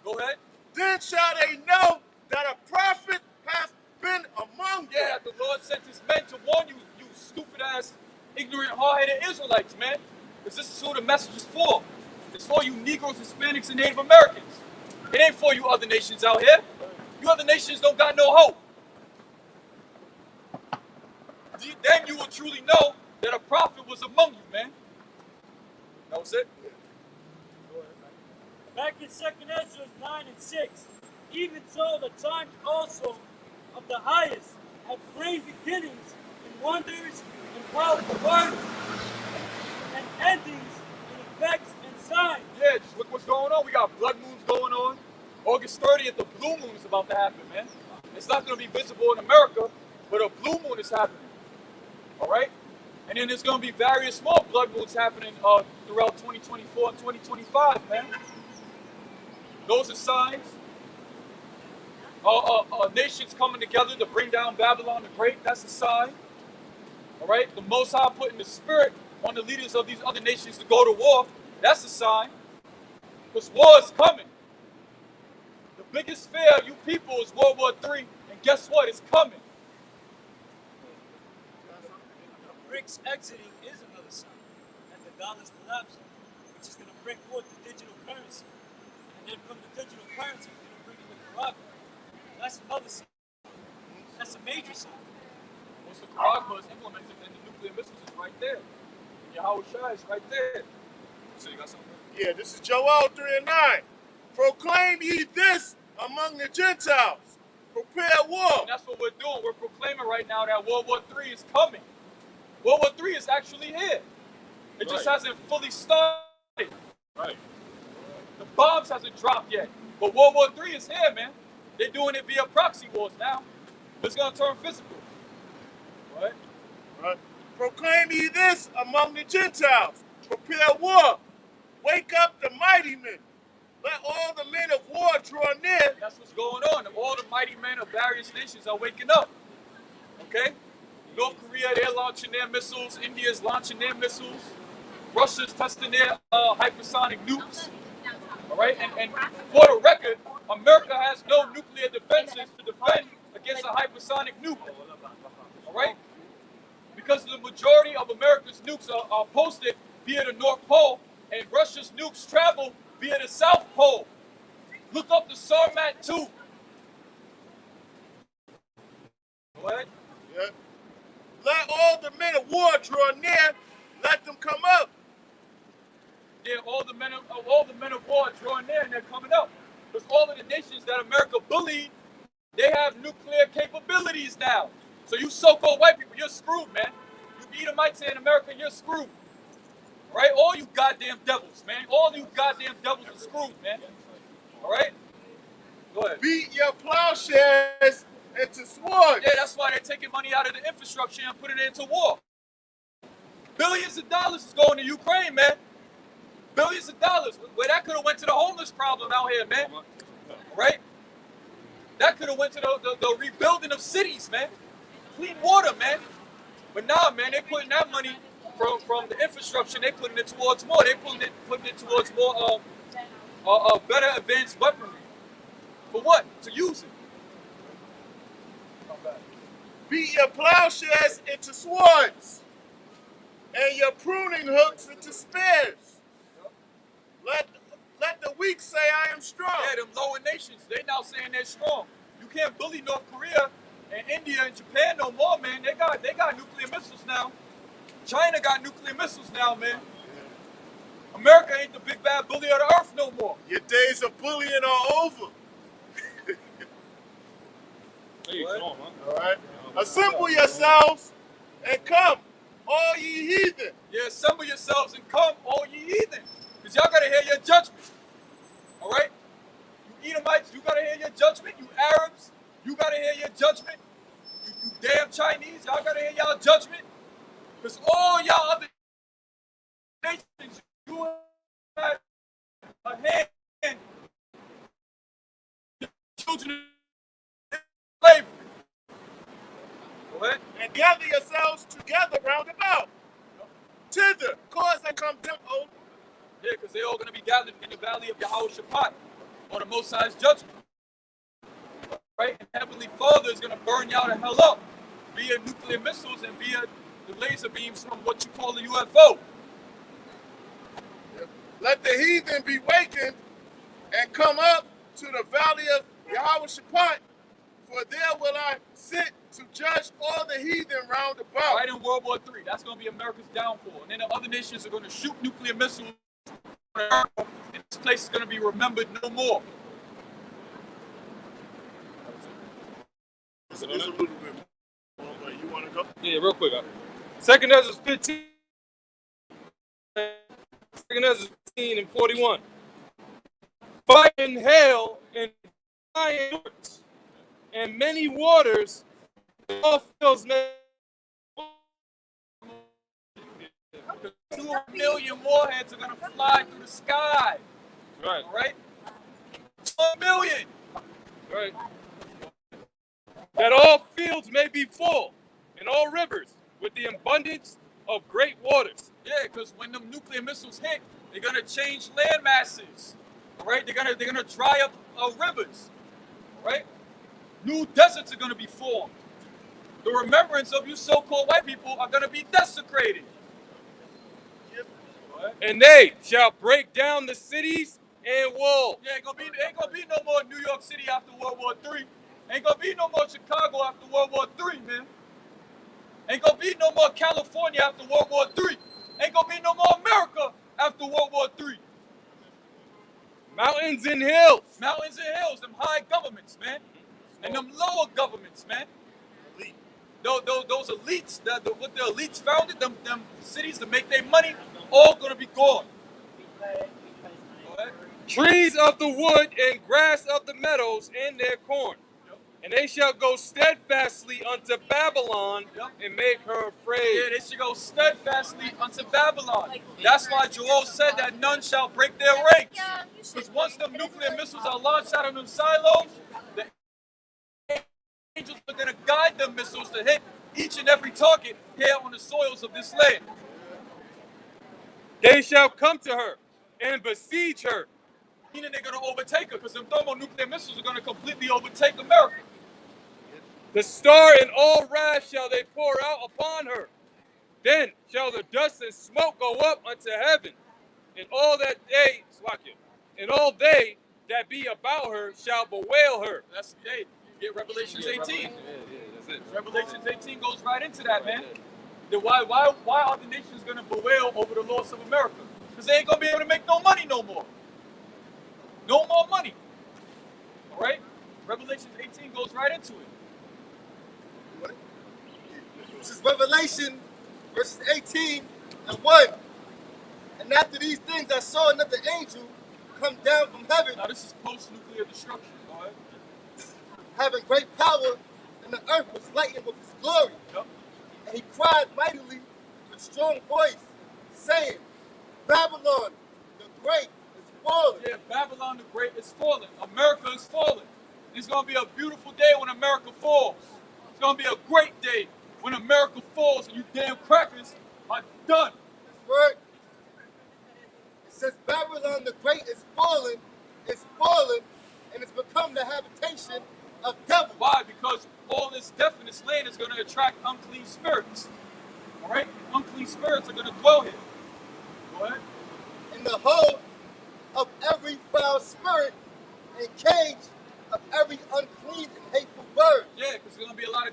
Go ahead. Then shall they know that a prophet hath been among them. Yeah, the Lord sent his men to warn you, you stupid ass, ignorant, hard-headed Israelites, man. Because this is who the message is for. It's for you Negroes, Hispanics, and Native Americans. It ain't for you other nations out here. You other nations don't got no hope. Then you will truly know that a prophet was among you, man. That was it. Back in 2nd Ezra 9 and 6, even so the times also of the highest have framed beginnings in wonders and powerful works and endings in effects and signs. Yeah, just look what's going on. We got blood moons going on. August 30th, the blue moon is about to happen, man. It's not going to be visible in America, but a blue moon is happening. All right? And then there's going to be various small blood moons happening throughout 2024 and 2025, man. Those are signs. Nations coming together to bring down Babylon the Great, that's a sign. All right? The Most High putting the spirit on the leaders of these other nations to go to war, that's a sign. Because war is coming. The biggest fear of you people is World War III, and guess what? It's coming. BRICS exiting is another sign that the dollar's collapsing, which is going to bring forth the digital currency. And then from the digital currency, we're going to bring in the Caragba. That's another sign. That's a major sign. Once the Caragba is implemented, then the nuclear missiles is right there. And your Howard Shah is right there. So you got something? Yeah, this is Joel 3 and 9. Proclaim ye this among the Gentiles. Prepare war. And that's what we're doing. We're proclaiming right now that World War III is coming. World War III is actually here. It just hasn't fully started. Right. The bombs hasn't dropped yet. But World War III is here, man. They're doing it via proxy wars now. It's going to turn physical. Right? Right. Proclaim ye this among the Gentiles. Prepare war. Wake up the mighty men. Let all the men of war draw near. That's what's going on. All the mighty men of various nations are waking up. Okay? North Korea, they're launching their missiles. India's launching their missiles. Russia's testing their hypersonic nukes. All right? And for the record, America has no nuclear defenses to defend against a hypersonic nuke. All right? Because the majority of America's nukes are posted via the North Pole, and Russia's nukes travel via the South Pole. Look up the Sarmat 2. Go ahead. Yeah. Let all the men of war draw near. Let them come up. Yeah, all the men of war are drawing near, and they're coming up. Because all of the nations that America bullied, they have nuclear capabilities now. So you so-called white people, you're screwed, man. You Edomites in America, you're screwed. All right? All you goddamn devils, man. All you goddamn devils are screwed, man. All right? Go ahead. Beat your plowshares into swords. Yeah, that's why they're taking money out of the infrastructure and putting it into war. Billions of dollars is going to Ukraine, man. Billions of dollars. Where that could have went to the homeless problem out here, man. Right? That could have went to the rebuilding of cities, man. Clean water, man. But nah, man, they're putting that money from the infrastructure, they're putting it towards more. They're putting it towards more better advanced weaponry. For what? To use it. Beat your plowshares into swords, and your pruning hooks into spears. Let the weak say, I am strong. Yeah, them lower nations, they now saying they're strong. You can't bully North Korea And India and Japan no more, man. They got nuclear missiles now. China got nuclear missiles now, man. America ain't the big bad bully of the earth no more. Your days of bullying are over. Hey, come on, man. All right? Assemble yourselves and come, all ye heathen. Yeah, assemble yourselves and come, all ye heathen. Because y'all got to hear your judgment. All right? You Edomites, you got to hear your judgment. You Arabs, you got to hear your judgment. You damn Chinese, y'all got to hear y'all judgment. Because all y'all other nations, you have a hand in the children of slavery. Go ahead. And gather yourselves together round about. Thither, cause and come down, O Yeah, because they're all going to be gathered in the valley of Yahushua, or the Most High's judgment. Right? And Heavenly Father is going to burn y'all to hell up via nuclear missiles and via the laser beams from what you call a UFO. Let the heathen be wakened and come up to the valley of Yahushua, for there will I sit to judge all the heathen round about. Right in World War III. That's going to be America's downfall. And then the other nations are going to shoot nuclear missiles on America, and this place is going to be remembered no more. It's a little bit more, but you want to go? Yeah, real quick. Second Ezra 15. Second Ezra 15 and 41. Fire and hail and fire and many waters, and all fields may. 2 million warheads are going to fly through the sky. Right. All right? 2 million. Right. That all fields may be full, and all rivers with the abundance of great waters. Yeah, because when them nuclear missiles hit, they're gonna change land masses. All right, they're gonna dry up rivers. All right, new deserts are gonna be formed. The remembrance of you so-called white people are gonna be desecrated. And they shall break down the cities and walls. Yeah, ain't gonna be no more New York City after World War III. Ain't gonna be no more Chicago after World War III, man. Ain't gonna be no more California after World War III. Ain't gonna be no more America after World War III. Mountains and hills. Mountains and hills, them high governments, man. And them lower governments, man. Those elites, what the elites founded, them cities to make their money, all gonna be gone. Trees of the wood and grass of the meadows and their corn. And they shall go steadfastly unto Babylon and make her afraid. Yeah, they should go steadfastly unto Babylon. That's why Joel said that none shall break their ranks. Because once them nuclear missiles are launched out of them silos, the angels are going to guide them missiles to hit each and every target here on the soils of this land. They shall come to her and besiege her. Meaning they're going to overtake her, because them thermonuclear missiles are going to completely overtake America. The star and all wrath shall they pour out upon her. Then shall the dust and smoke go up unto heaven, and all that they, and all they that be about her shall bewail her. That's hey, you get Revelations 18. That's it. Revelations 18 goes right into that, man. Then why are the nations going to bewail over the loss of America? Because they ain't going to be able to make no money no more. No more money. All right? Revelations 18 goes right into it. This is Revelation, verses 18 and 1. And after these things I saw another angel come down from heaven, Now this is post-nuclear destruction. All right? having great power, and the earth was lightened with his glory. Yep. And he cried mightily with strong voice, saying, Babylon the Great is fallen. Yeah, Babylon the Great is falling. America is falling. It's going to be a beautiful day when America falls. It's going to be a great day when America falls and you damn crackers are done. That's right. It says Babylon the Great is fallen, and it's become the habitation of devils. Why? Because all this death in this land is going to attract unclean spirits. All right? Unclean spirits are going to dwell here. Go ahead. And the whole of every foul spirit and cage of every unclean and hateful bird. Yeah, because there's going to be a lot of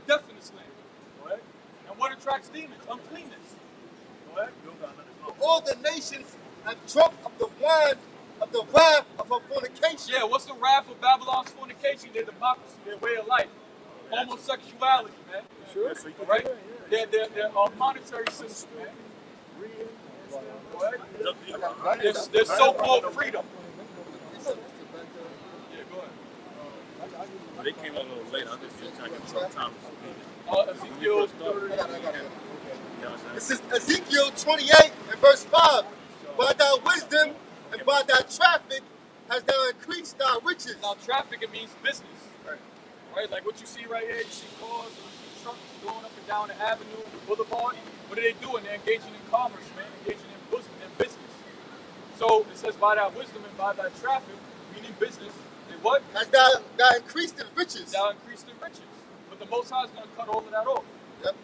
promised land. Go ahead. And what attracts demons? Uncleanness. Go ahead. All the nations have drunk of the wine of the wrath of her fornication. Yeah, what's the wrath of Babylon's fornication? Their democracy, their way of life. Homosexuality, man. Sure. Right? Their monetary system, man. Go ahead. Their so-called freedom. Yeah, go ahead. They came a little late. I just didn't take some time to speak. Ezekiel 30. This is Ezekiel 28 and verse 5. By thy wisdom and by thy traffic hast thou increased thy riches. Now, traffic, it means business. Right? Like what you see right here, you see cars, you see trucks going up and down the avenue, the boulevard. What are they doing? They're engaging in commerce, man, engaging in business. So it says, by thy wisdom and by thy traffic, meaning business, and what? Hast thou increased in riches. Thou increased in riches. But the Most High is going to cut all of that off. Yep.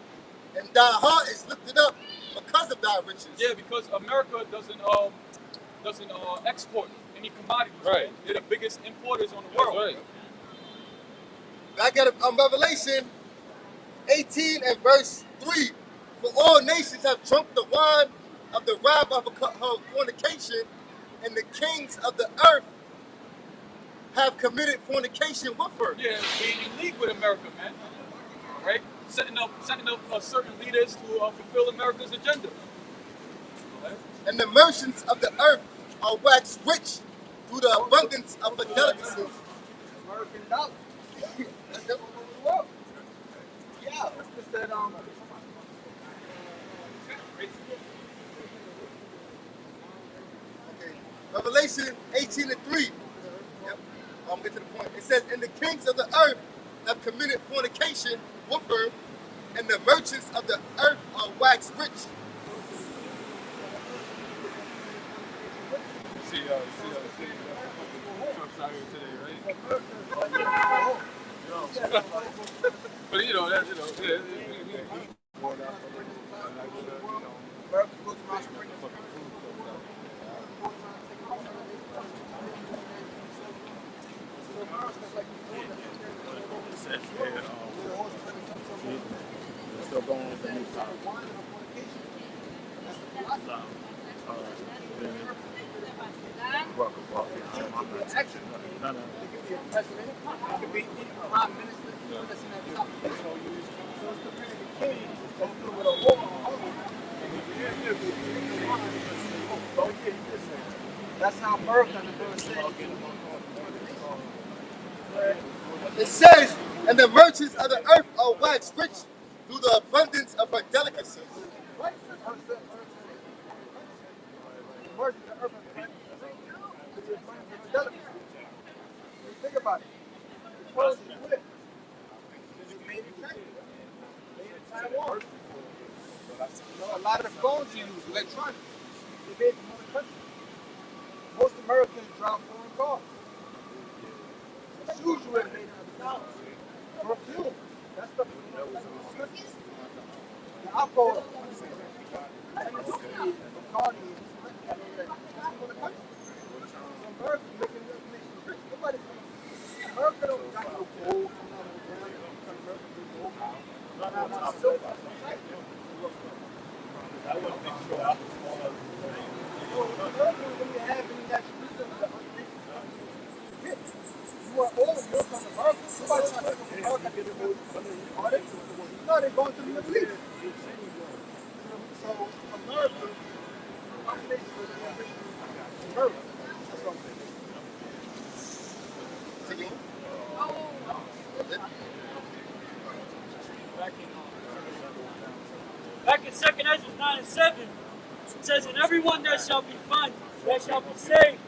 And thy heart is lifted up because of thy riches. Yeah, because America doesn't export any commodities. Right. They're the biggest importers on the world. Right. I got Revelation 18 and verse 3. For all nations have drunk the wine of the wrath of her fornication, and the kings of the earth have committed fornication with her. Yeah, being in league with America, man. Right? Setting up certain leaders to fulfill America's agenda. Right? And the merchants of the earth are waxed rich through the abundance of her delicacies. American dollar. That's what we want. Yeah, it's that Okay. Revelation 18 and 3. Yep. I'm gonna get to the point. It says, and the kings of the earth have committed fornication with her, and the merchants of the earth are waxed rich. See trucks out here today, right? But you know, that's yeah. America goes around spring. Still going with the new car. No. President, it could be prime minister, that's in that top. Go through with a war. That's how America is going to say. It says, and the merchants of the earth are waxed rich through the abundance of her delicacies. Right? Merchants of the earth are think about it. Clothes is whip. Made in China. Made in Taiwan. A lot of the phones you use, electronics, they made from other countries. Most Americans drive foreign cars. The shoes you wear made in other countries. Perfume. That's the alcohol. America making rich. Nobody. America don't got no gold. You are all of your from America. Somebody trying to from America. No, they're going to the Middle East. So America, population is America. That's what I'm saying. Back in 2nd Ezra 9 and 7, it says, and everyone that shall be found, that shall be saved,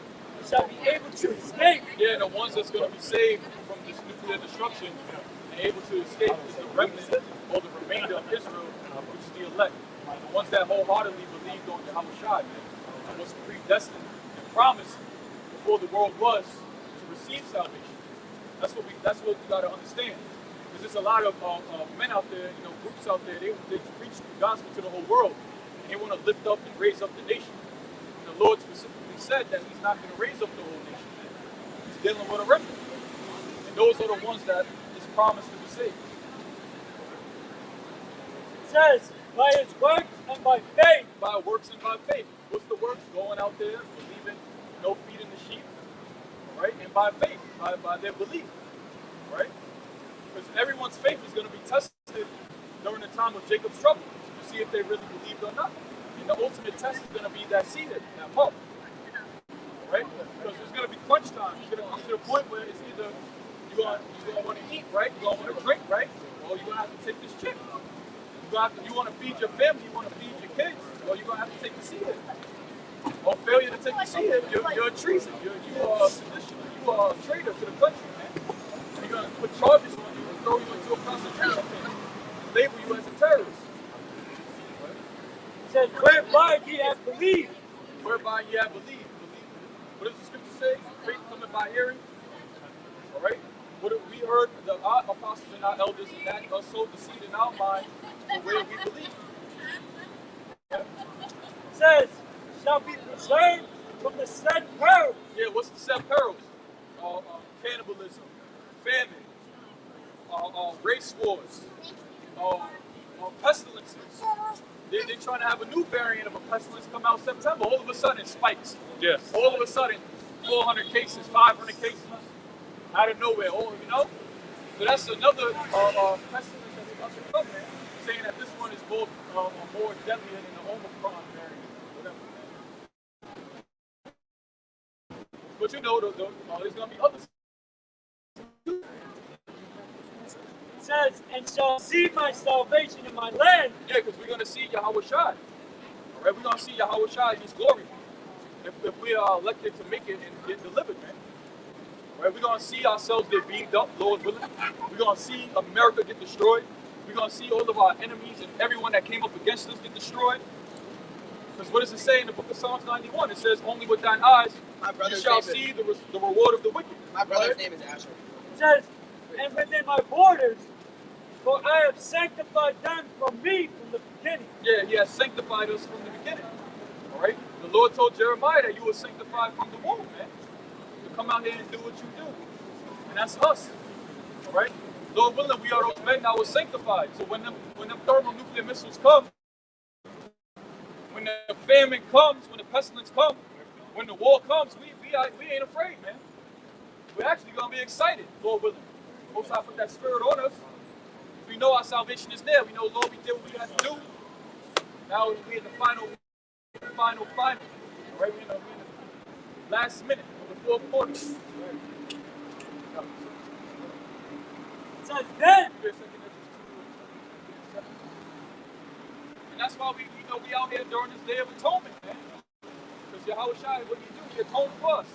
shall be able to escape. Yeah, the ones that's going to be saved from this nuclear destruction and able to escape is the remnant or the remainder of Israel, which is the elect. The ones that wholeheartedly believed on Yahushua, and was predestined and promised before the world was to receive salvation. That's what we got to understand. Because there's a lot of men out there, groups out there, they preach the gospel to the whole world. And they want to lift up and raise up the nation. And the Lord specifically said that he's not going to raise up the whole nation. He's dealing with a remnant. And those are the ones that is promised to be saved. says, by his works and by faith. By works and by faith. What's the works? Going out there, believing, feeding the sheep, right? And by faith, by their belief, right? Because everyone's faith is going to be tested during the time of Jacob's trouble to see if they really believed or not. And the ultimate test is going to be that seed, that month, right? Because there's going to be crunch time. It's going to come to the point where it's either you're going to want to eat, right? You're going to want to drink, right? Or you're going to have to take this chick. You want to feed your family, you want to feed your kids, or you're going to have to take the seed. Or failure to take the seed, you're a treason. You are a sedition. You are a traitor to the country, man. You're going to put charges on you and throw you into a concentration camp. Label you as a terrorist. It says, whereby ye have believed. Whereby ye have believed. What does the scripture say? Faith coming by hearing. All right? What have we heard? Our apostles and our elders, and that sowed the seed in our mind for where we believe. It says, shall be preserved from the said perils. Yeah, what's the said perils? Cannibalism, famine, race wars, pestilences. They're trying to have a new variant of a pestilence come out September. All of a sudden, it spikes. Yes. All of a sudden, 400 cases, 500 cases, out of nowhere. So that's another pestilence that's about to come, man. Saying that this one is more deadlier than the Omicron variant, whatever. But there's going to be others. It says, and shall see my salvation in my land. Yeah, because we're going to see Yahweh Shai. All right, we're going to see Yahweh Shai in his glory. If we are elected to make it and get delivered, man. All right, we're going to see ourselves get beamed up, Lord willing. We're going to see America get destroyed. We're going to see all of our enemies and everyone that came up against us get destroyed. Because what does it say in the book of Psalms 91? It says, only with thine eyes you shall see the reward of the wicked. My brother's name is Asher. It says, and within my borders, for I have sanctified them from me from the beginning. Yeah, he has sanctified us from the beginning. All right? The Lord told Jeremiah that you were sanctified from the womb, man. To come out here and do what you do. And that's us. All right? Lord willing, we are those men that were sanctified. So when them thermonuclear missiles come, when the famine comes, when the pestilence comes, when the war comes, we ain't afraid, man. We're actually going to be excited, Lord willing. Most High put that spirit on us. We know our salvation is there. We know, Lord, we did what we had to do. Now we're in the final. All right, we're in the last minute of the fourth quarter. It says, then. And that's why we out here during this Day of Atonement, man. Because Yahweh Shai, what he do? He atoned for us.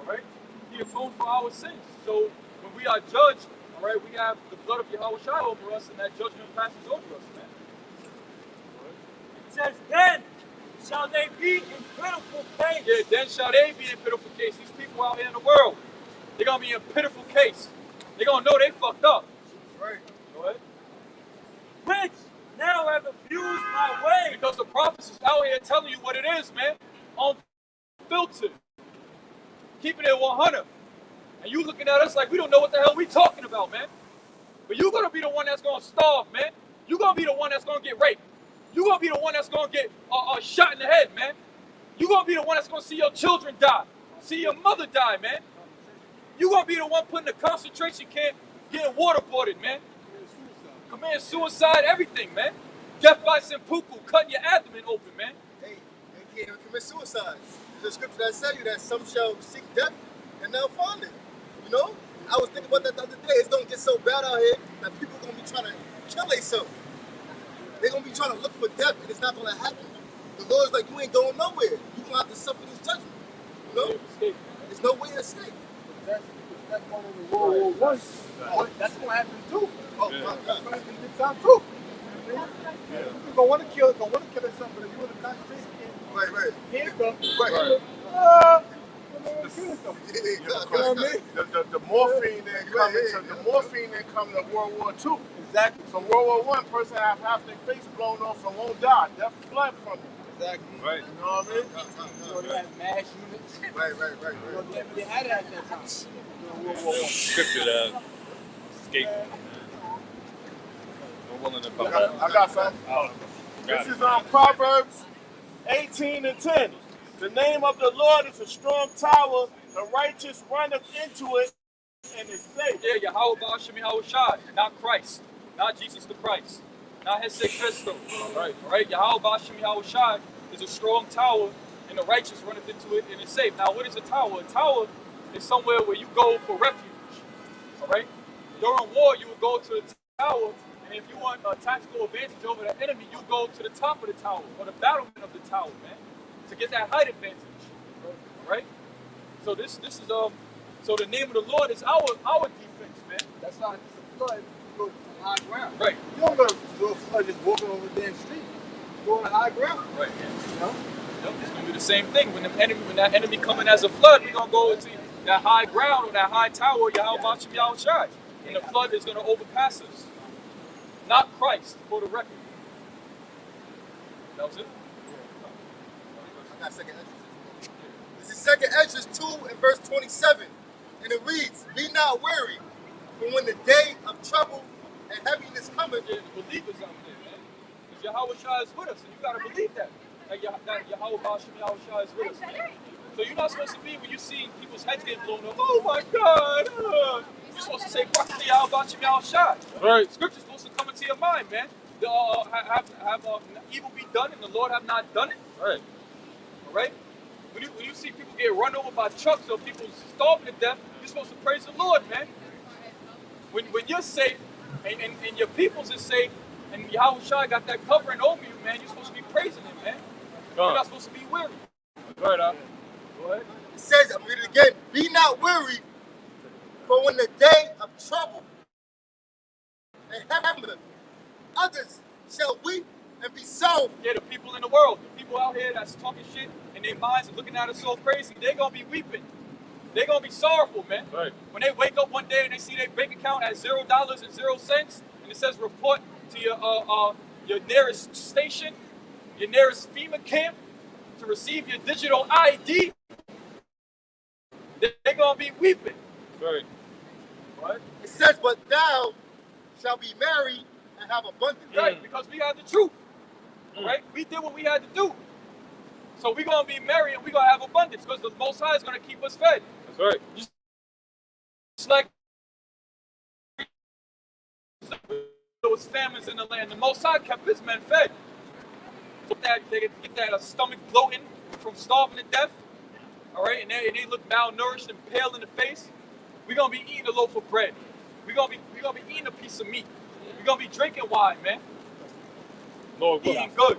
All right? He atoned for our sins. So when we are judged, all right, we have the blood of Yahweh Shai over us, and that judgment passes over us, man. It says, then shall they be in pitiful case. Yeah, then shall they be in pitiful case. These people out here in the world, they're going to be in pitiful case. They're going to know they fucked up. Right. Go ahead. Which now have abused my way. Because the prophets is out here telling you what it is, man. Unfiltered. Keeping it 100. And you looking at us like we don't know what the hell we talking about, man. But you're going to be the one that's going to starve, man. You're going to be the one that's going to get raped. You're going to be the one that's going to get shot in the head, man. You're going to be the one that's going to see your children die. See your mother die, man. You're going to be the one put in the concentration camp getting waterboarded, man. Commit suicide, everything, man. Death by seppuku, cutting your abdomen open, man. Hey, they can't even commit suicide. There's a scripture that tell you that some shall seek death and they'll find it. You know? I was thinking about that the other day. It's going to get so bad out here that people are going to be trying to kill themselves. They're going to be trying to look for death, and it's not going to happen. The Lord's like, you ain't going nowhere. You're going to have to suffer this judgment. You know? There's no way to escape. That's going to be World War I. Oh, that's going to happen too. Oh, my God. That's going to happen big time too. You're going to want to kill yourself, but if you're in a concentration camp, Right. handcuffed, Right. The morphine didn't come to World War II. exactly. So World War I, person have half their face blown off and won't die. Death fled from it. Exactly. Right. You know what I mean? You know, they had mass units. Right. You know, they had it at that time. You know, World War I. Scripture that escape. No willing to come. I got some. This is on Proverbs 18:10. The name of the Lord is a strong tower. The righteous runneth into it and is safe. Yeah, Yahweh Ba'ashim Yahushai, not Christ, not Jesus the Christ, not Hesed Christo. Right, all right. Yahweh Ba'ashim Yahushai is a strong tower, and the righteous runneth into it and is safe. Now, what is a tower? A tower is somewhere where you go for refuge. All right. During war, you would go to the tower, and if you want a tactical advantage over the enemy, you go to the top of the tower or the battlement of the tower, man, to get that height advantage. All right. So this is So the name of the Lord is our defense, man. That's not just a flood. You go to high ground. Right. You don't go to a flood just walking over the damn street. You go on high ground. Right. You know? Yep, it's gonna be the same thing. When that enemy coming as a flood, we're gonna go into that high ground or that high tower, Yahweh Ba'ashim Yahushai. And the flood is gonna overpass us. Not Christ, for the record. That was it? I got second Esdras. This is second Esdras 2 and verse 27. And it reads, be not weary, for when the day of trouble and heaviness cometh. There's believers out there, man. Because Yahweh Shai is with us, and you gotta believe that. That Yahweh Ba'ashim Yahushai is with us. So you're not supposed to be, when you see people's heads get blown up, oh my God, you're supposed to say, fuck the Yahweh Ba'ashim Yahushai. Right. Scripture's supposed to come into your mind, man. Have evil be done and the Lord have not done it. Right. All right? When you see people get run over by trucks or people starving to death, you're supposed to praise the Lord, man. When you're safe and your peoples is safe and Yahweh Shai got that covering over you, man, you're supposed to be praising him, man. You're not supposed to be weary. Go ahead, Go ahead. It says, I'm reading it again, be not weary, for when the day of trouble and heaviness, others shall weep and be sorrowful. Yeah, the people in the world, the people out here that's talking shit and their minds are looking at us so crazy, they're going to be weeping. They're going to be sorrowful, man. Right. When they wake up one day and they see their bank account at $0.00 and it says report to your nearest station, your nearest FEMA camp to receive your digital ID, they're going to be weeping. Right. What? It says, but thou shalt be merry and have abundance. Right, because we had the truth. Right? We did what we had to do. So we're going to be merry and we're going to have abundance because the Most High is going to keep us fed. That's right. Just like there was famines in the land, the Most High kept his men fed. They get that stomach bloating from starving to death. All right, and they look malnourished and pale in the face. We're gonna be eating a loaf of bread. We're gonna be eating a piece of meat. We're gonna be drinking wine, man. Lord willing. Eating good.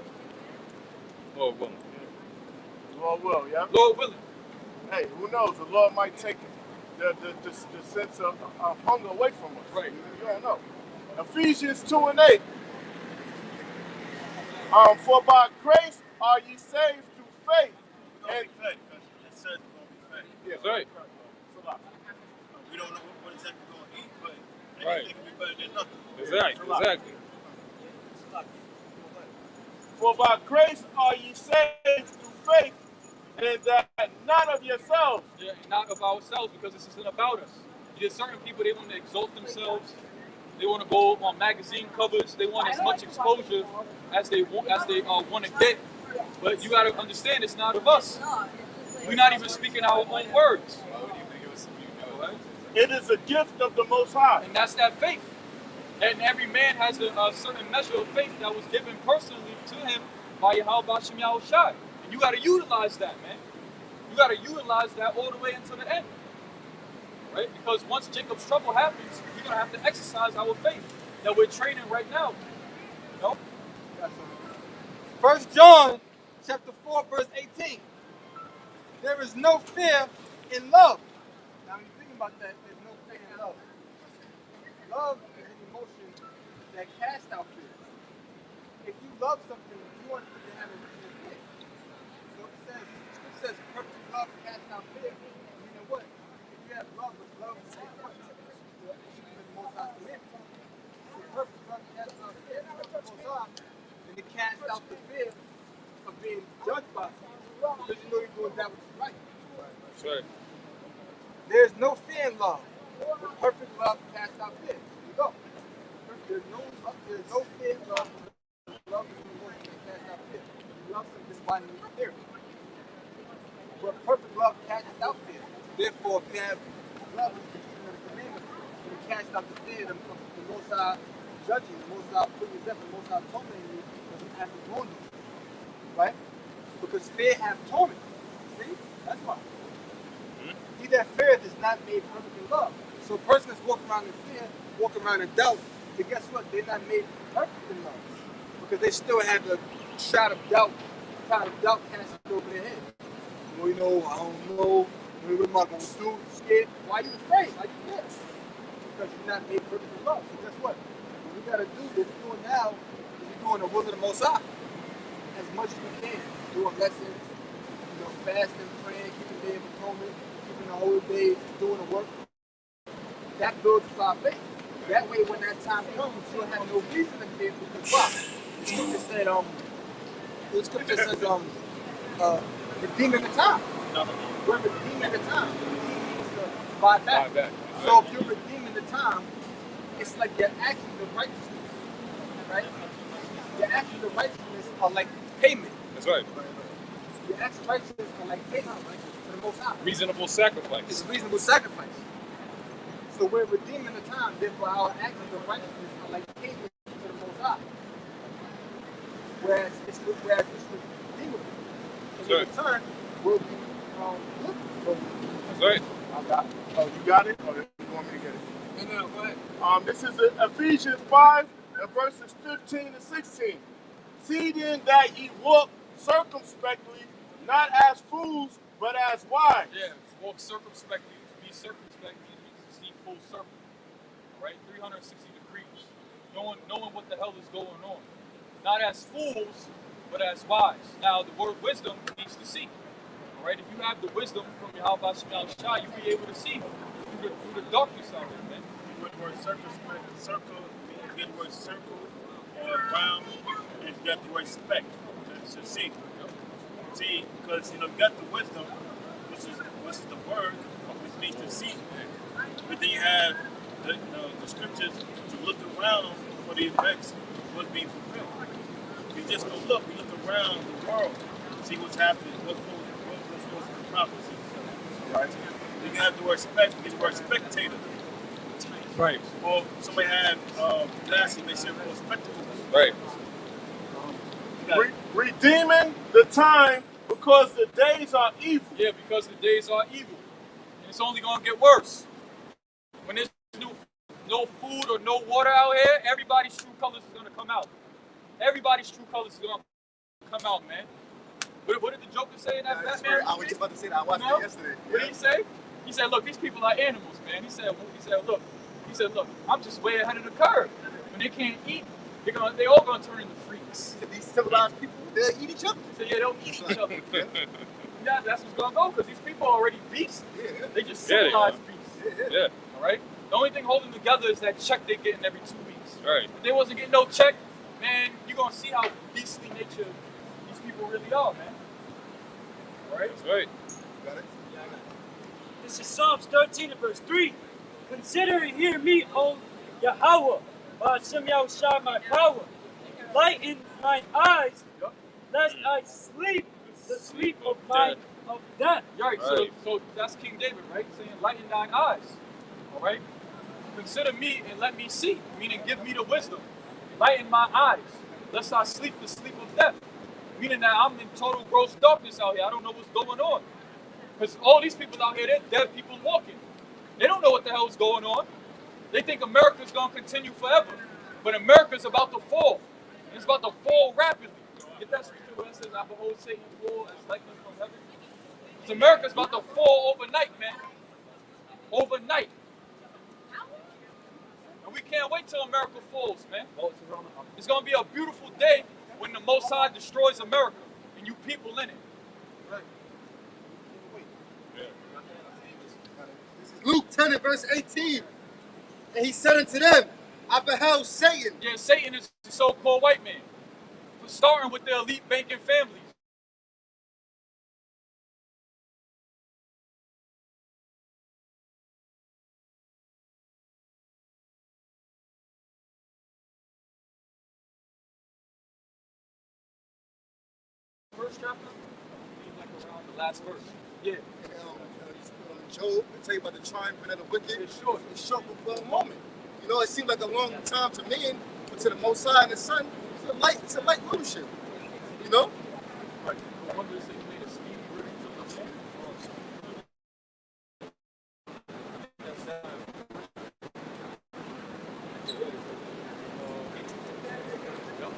Lord willing. Lord will, yeah? Lord willing. Hey, who knows? The Lord might take the sense of hunger away from us. Right. You don't know. Ephesians 2 and 8. For by grace are ye saved through faith. We're going to be fed, because it says we're going to be fed. Yeah. That's right. We don't know what exactly we're going to eat, but Right. anything can be better than nothing. Exactly. Exactly. For by grace are ye saved through faith, and that not of yourselves. Yeah, not of ourselves because this isn't about us. There's certain people, they want to exalt themselves. They want to go on magazine covers. They want as much exposure as they want to get. But you got to understand, it's not of us. We're not even speaking our own words. It is a gift of the Most High. And that's that faith. And every man has a certain measure of faith that was given personally to him by Yahweh Ba'ashim Yahushai. And you got to utilize that, man. You got to utilize that all the way until the end. Right? Because once Jacob's trouble happens, we're going to have to exercise our faith that we're training right now. You know? 1 John chapter 4, verse 18. There is no fear in love. Now, when you think about that, there's no fear in love. Love is an emotion that casts out fear. If you love something, you want it to have a reason to fear. So it says perfect love casts out fear. You know what? If you have love, but love is a perfect to keep the Most High commandments. So perfect love casts out fear. Perfect Most High, and it casts out the fear of being judged by someone. Because you know you're doing that which is right. That's right. There's no fear in love. But perfect love casts out fear. Here you go. There's no fear in love. Love is the emotion that casts out fear. Love is just finding the fear. But perfect love casts out fear. Therefore, if you have love is the keeping of the commandments, and it casts out the fear of the Most High judging, the Most High putting you to death, the Most High tormenting you, doesn't have to go on you. Right? Because fear have torment. See? That's why. He that feareth is not made perfect in love. So a person that's walking around in fear, walking around in doubt, then guess what? They're not made perfect in love. Because they still have the shroud of doubt casted over their head. Well, you know, I don't know. What am I going to do? Scared? Why are you afraid? Why are you scared? Because you're not made perfect in love. So guess what? What we got to do, what we're doing now, is we're doing the will of the Most High. As much as we can. Doing lessons, fasting, praying, keeping the day of atonement, keeping the holy days, doing the work. That builds our faith. That way, when that time comes, you'll have no reason to fear because why? The scripture said, redeeming the time. We're redeeming the time. Redeeming means to buy back. So if you're redeeming the time, it's like your actions of righteousness, right? Your actions of righteousness are like payment. That's right. Your acts of righteousness are like payment to the Most High. Reasonable sacrifice. It's a reasonable sacrifice. So we're redeeming the time, therefore our actions of righteousness are like payment to the Most High. Whereas it's redeemable. In return, we'll be good for That's right. I got it. Oh, you got it? Or do you want me to get it? No, go ahead. This is Ephesians 5 and verses 15 and 16. See then that ye walk circumspectly, not as fools, but as wise. Yeah, walk circumspectly. To be circumspect means to see full circle. Right? 360 degrees. Knowing what the hell is going on. Not as fools, but as wise. Now, the word wisdom means to see. All right? If you have the wisdom from Yahweh Shema Shai, you'll be able to see through the darkness out there, man. The word circumspect, circle, you get the word circle or round, and you got the word spec, to see. See, because you got the wisdom, which is the word, which means to see. But then you have the scriptures to look around for the effects of what's being fulfilled. You just don't look, you look around the world, see what's happening, what's the prophecies. Right? Then you have the word spec, you get the word spectator. Right. Or somebody had glasses, they said, well, spectacles. Right. Redeeming the time because the days are evil. Yeah, because the days are evil. And it's only going to get worse. When there's no food or no water out here, everybody's true colors is going to come out. Everybody's true colors is going to come out, man. What did the Joker say in that Batman movie? I was just about to say that. I watched it yesterday. What did he say? He said, look, these people are animals, man. He said, look, I'm just way ahead of the curve. When they can't eat, they all going to turn into freaks. These civilized people, they'll eat each other. So yeah, they'll eat each other. Yeah, that's what's going to go, because these people are already beasts. Yeah. They just civilized beasts. Yeah. All right? The only thing holding together is that check they're getting every 2 weeks. Right. If they wasn't getting no check, man, you're going to see how beastly nature these people really are, man. All right? That's right. Got it? This is Psalms 13 and verse 3. Consider and hear me, O Yahweh, by Hashem Yahushua my power. Lighten mine eyes, lest I sleep the sleep of death. Right. So that's King David, right? Saying, lighten thine eyes. All right? Consider me and let me see, meaning give me the wisdom. Lighten my eyes, lest I sleep the sleep of death. Meaning that I'm in total gross darkness out here. I don't know what's going on. Because all these people out here, they're dead people walking. They don't know what the hell is going on. They think America's going to continue forever. But America's about to fall. And it's about to fall rapidly. Get that scripture where it says, I behold Satan fall as lightning from heaven. Because America's about to fall overnight, man. Overnight. And we can't wait till America falls, man. It's going to be a beautiful day when the Most High destroys America and you people in it. Right. Luke 10 and verse 18. And he said unto them, I beheld Satan. Yeah, Satan is the so-called white man. Starting with the elite banking families. first chapter? Like around the last verse. Yeah. Job, and tell you about the triumphant of the wicked. It's short. It's short but for a moment. You know, it seemed like a long time to men, but to the Most High and the Son, it's a light little shit. You know? Right. No wonder this thing made a speedy version of the song.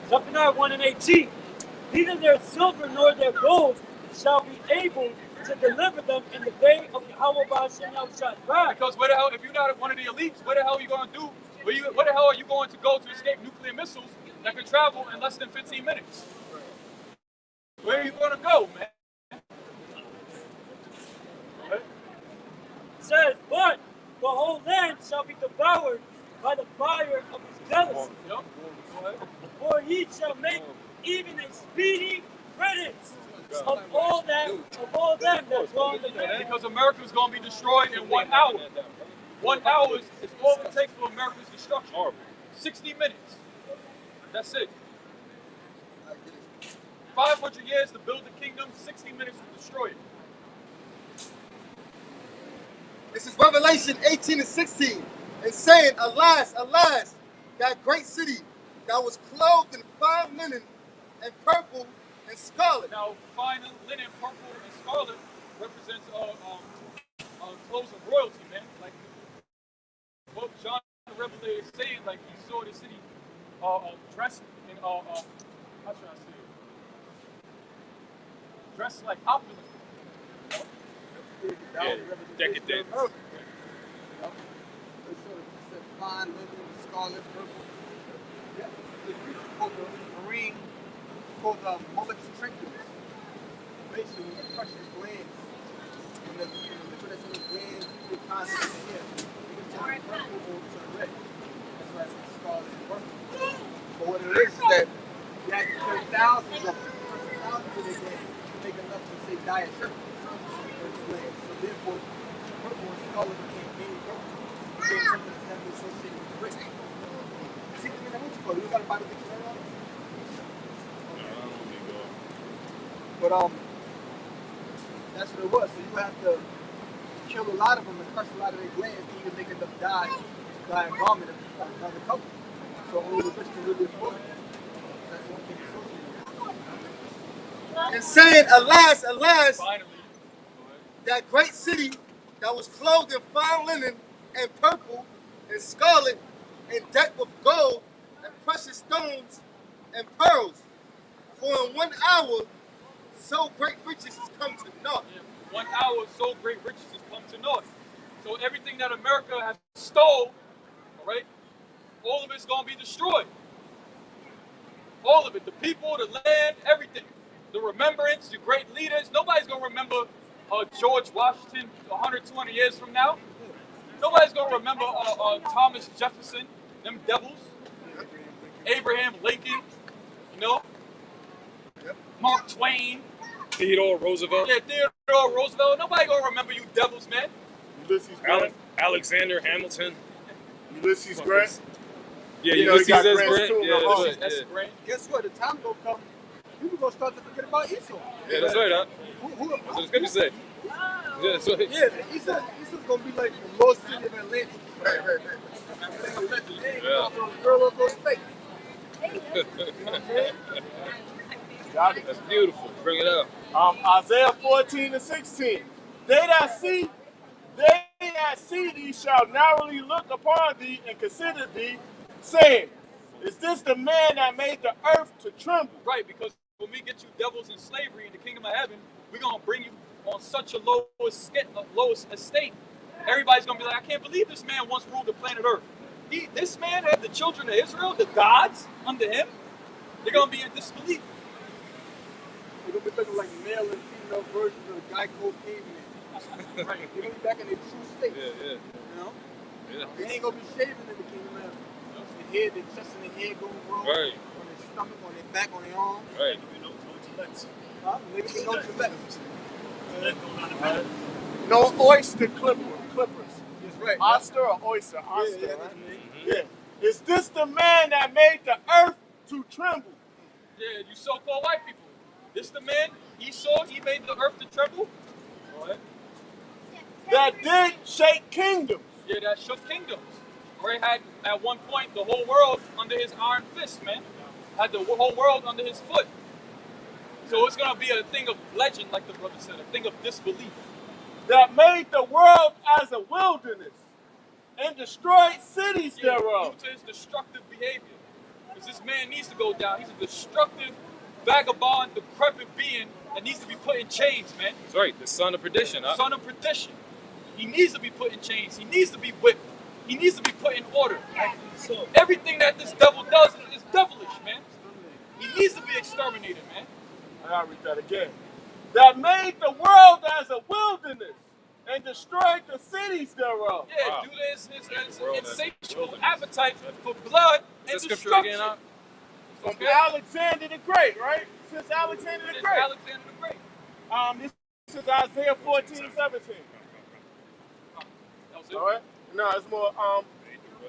Zephaniah 1 and 18. Neither their silver nor their gold shall be able to deliver them in the day of Yahweh Ba'ashem Yahushua's wrath. Because where the hell, if you're not one of the elites, where the hell are you going to do? Where the hell are you going to go to escape nuclear missiles that can travel in less than 15 minutes? Where are you going to go, man? It says, but the whole land shall be devoured by the fire of his jealousy. Yep. For he shall make even a speedy riddance of all them that dwell in the land. Because America is going to be destroyed in 1 hour. 1 hour is all it takes for America's destruction. 60 minutes. That's it. 500 years to build the kingdom, 60 minutes to destroy it. This is Revelation 18 and 16. And saying, alas, alas, that great city that was clothed in fine linen and purple and scarlet. Now, fine linen, purple, and scarlet represents clothes of royalty, man. Like what John the Revelator is saying, like he saw the city dressed in how should I say it? Dressed like opulent. Yeah, decadent. Fine linen, scarlet, purple. Yeah. The creature called the marine, called the mullex trinculatus. Basically, when you crush his glands, when the liquid that's in the glands, it constantly in here, it can turn purple or turn red. That's why it's scarlet and purple. But what it is that you have to kill thousands of them, thousands of their glands to make enough to say diet shirt. So therefore, purple and scarlet became very purple. Became something that's heavily associated with red. See, you got a Bible dictionary on it? But that's what it was. So you have to kill a lot of them and crush a lot of their glands to even make enough dye to dye a garment of another color. So only the rich can really afford it. That's one thing associated. And saying, alas, alas, Finally, that great city that was clothed in fine linen and purple and scarlet and decked with gold and precious stones and pearls. For in 1 hour, so great riches has come to naught. 1 hour, so great riches has come to naught. So everything that America has stole, all right, all of it's going to be destroyed. All of it, the people, the land, everything. The remembrance, the great leaders. Nobody's going to remember George Washington 120 years from now. Nobody's going to remember Thomas Jefferson, them devils. Abraham Lincoln, you know. Mark Twain. Theodore Roosevelt. Yeah, Theodore Roosevelt. Nobody going to remember you devils, man. Ulysses Grant. Alexander Hamilton. Ulysses Grant. Yeah, You know, Ulysses he got S. Grant's Grant. too, Yeah, huh? That's great. Guess what? The time gonna come, people gonna start to forget about Esau. Yeah, that's right. That's Who, what the scripture say. Yeah, that's right. yeah, Esau's gonna be like the lost city of Atlantis. Right. Yeah. Girl of those fakes. That's beautiful. Bring it up. Isaiah 14 and 16. They that see thee shall narrowly look upon thee and consider thee, saying, is this the man that made the earth to tremble? Right, because when we get you devils in slavery in the kingdom of heaven, we're going to bring you on such a lowest estate. Everybody's going to be like, I can't believe this man once ruled the planet Earth. This man had the children of Israel, the gods, under him. They're going to be in disbelief. They're gonna be looking like male and female versions of the Geico caveman. Right. They're gonna be back in their true state. Yeah. You know? Yeah. They ain't gonna be shaving in the kingdom of heaven. Their head, their chest and their head gonna grow. Right. On their stomach, on their back, on their arm. Right. Huh? Niggas can go to the No oyster clippers. That's right. Oyster or oyster? Oyster, yeah, right? mm-hmm. Yeah. Is this the man that made the earth to tremble? Yeah, you so-called white people. This the man, Esau, he made the earth to tremble. Go ahead. That did shake kingdoms. Yeah, that shook kingdoms. Where he had, at one point, the whole world under his iron fist, man. Had the whole world under his foot. So it's going to be a thing of legend, like the brother said, a thing of disbelief. That made the world as a wilderness and destroyed cities thereof. Due to his destructive behavior. Because this man needs to go down. He's a destructive, vagabond, decrepit being that needs to be put in chains, man. That's right, the son of perdition, huh? Son of perdition. He needs to be put in chains. He needs to be whipped. He needs to be put in order. Everything that this devil does is devilish, man. He needs to be exterminated, man. I'll read that again. That made the world as a wilderness and destroyed the cities thereof. Yeah, Wow. due to his insatiable appetite for blood and scripture destruction. again, huh? From Alexander the Great, right? Since Alexander the It's Great. Alexander the Great. This is Isaiah 14:17. That was it. All right? No, it's more.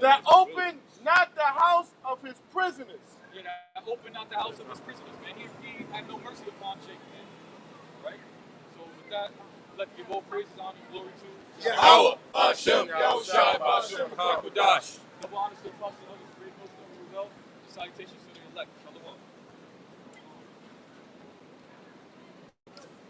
That opened not the house of his prisoners. Yeah, that opened out the house of his prisoners, man. He had no mercy upon Jacob, man. Right? So with that, let's give all praises, honor, and glory to Yahweh, Hashem, Yahushua, Hashem, HaKadosh. Double honors to the Apostle of the great Muslim who Salutations to the elect. Shalom.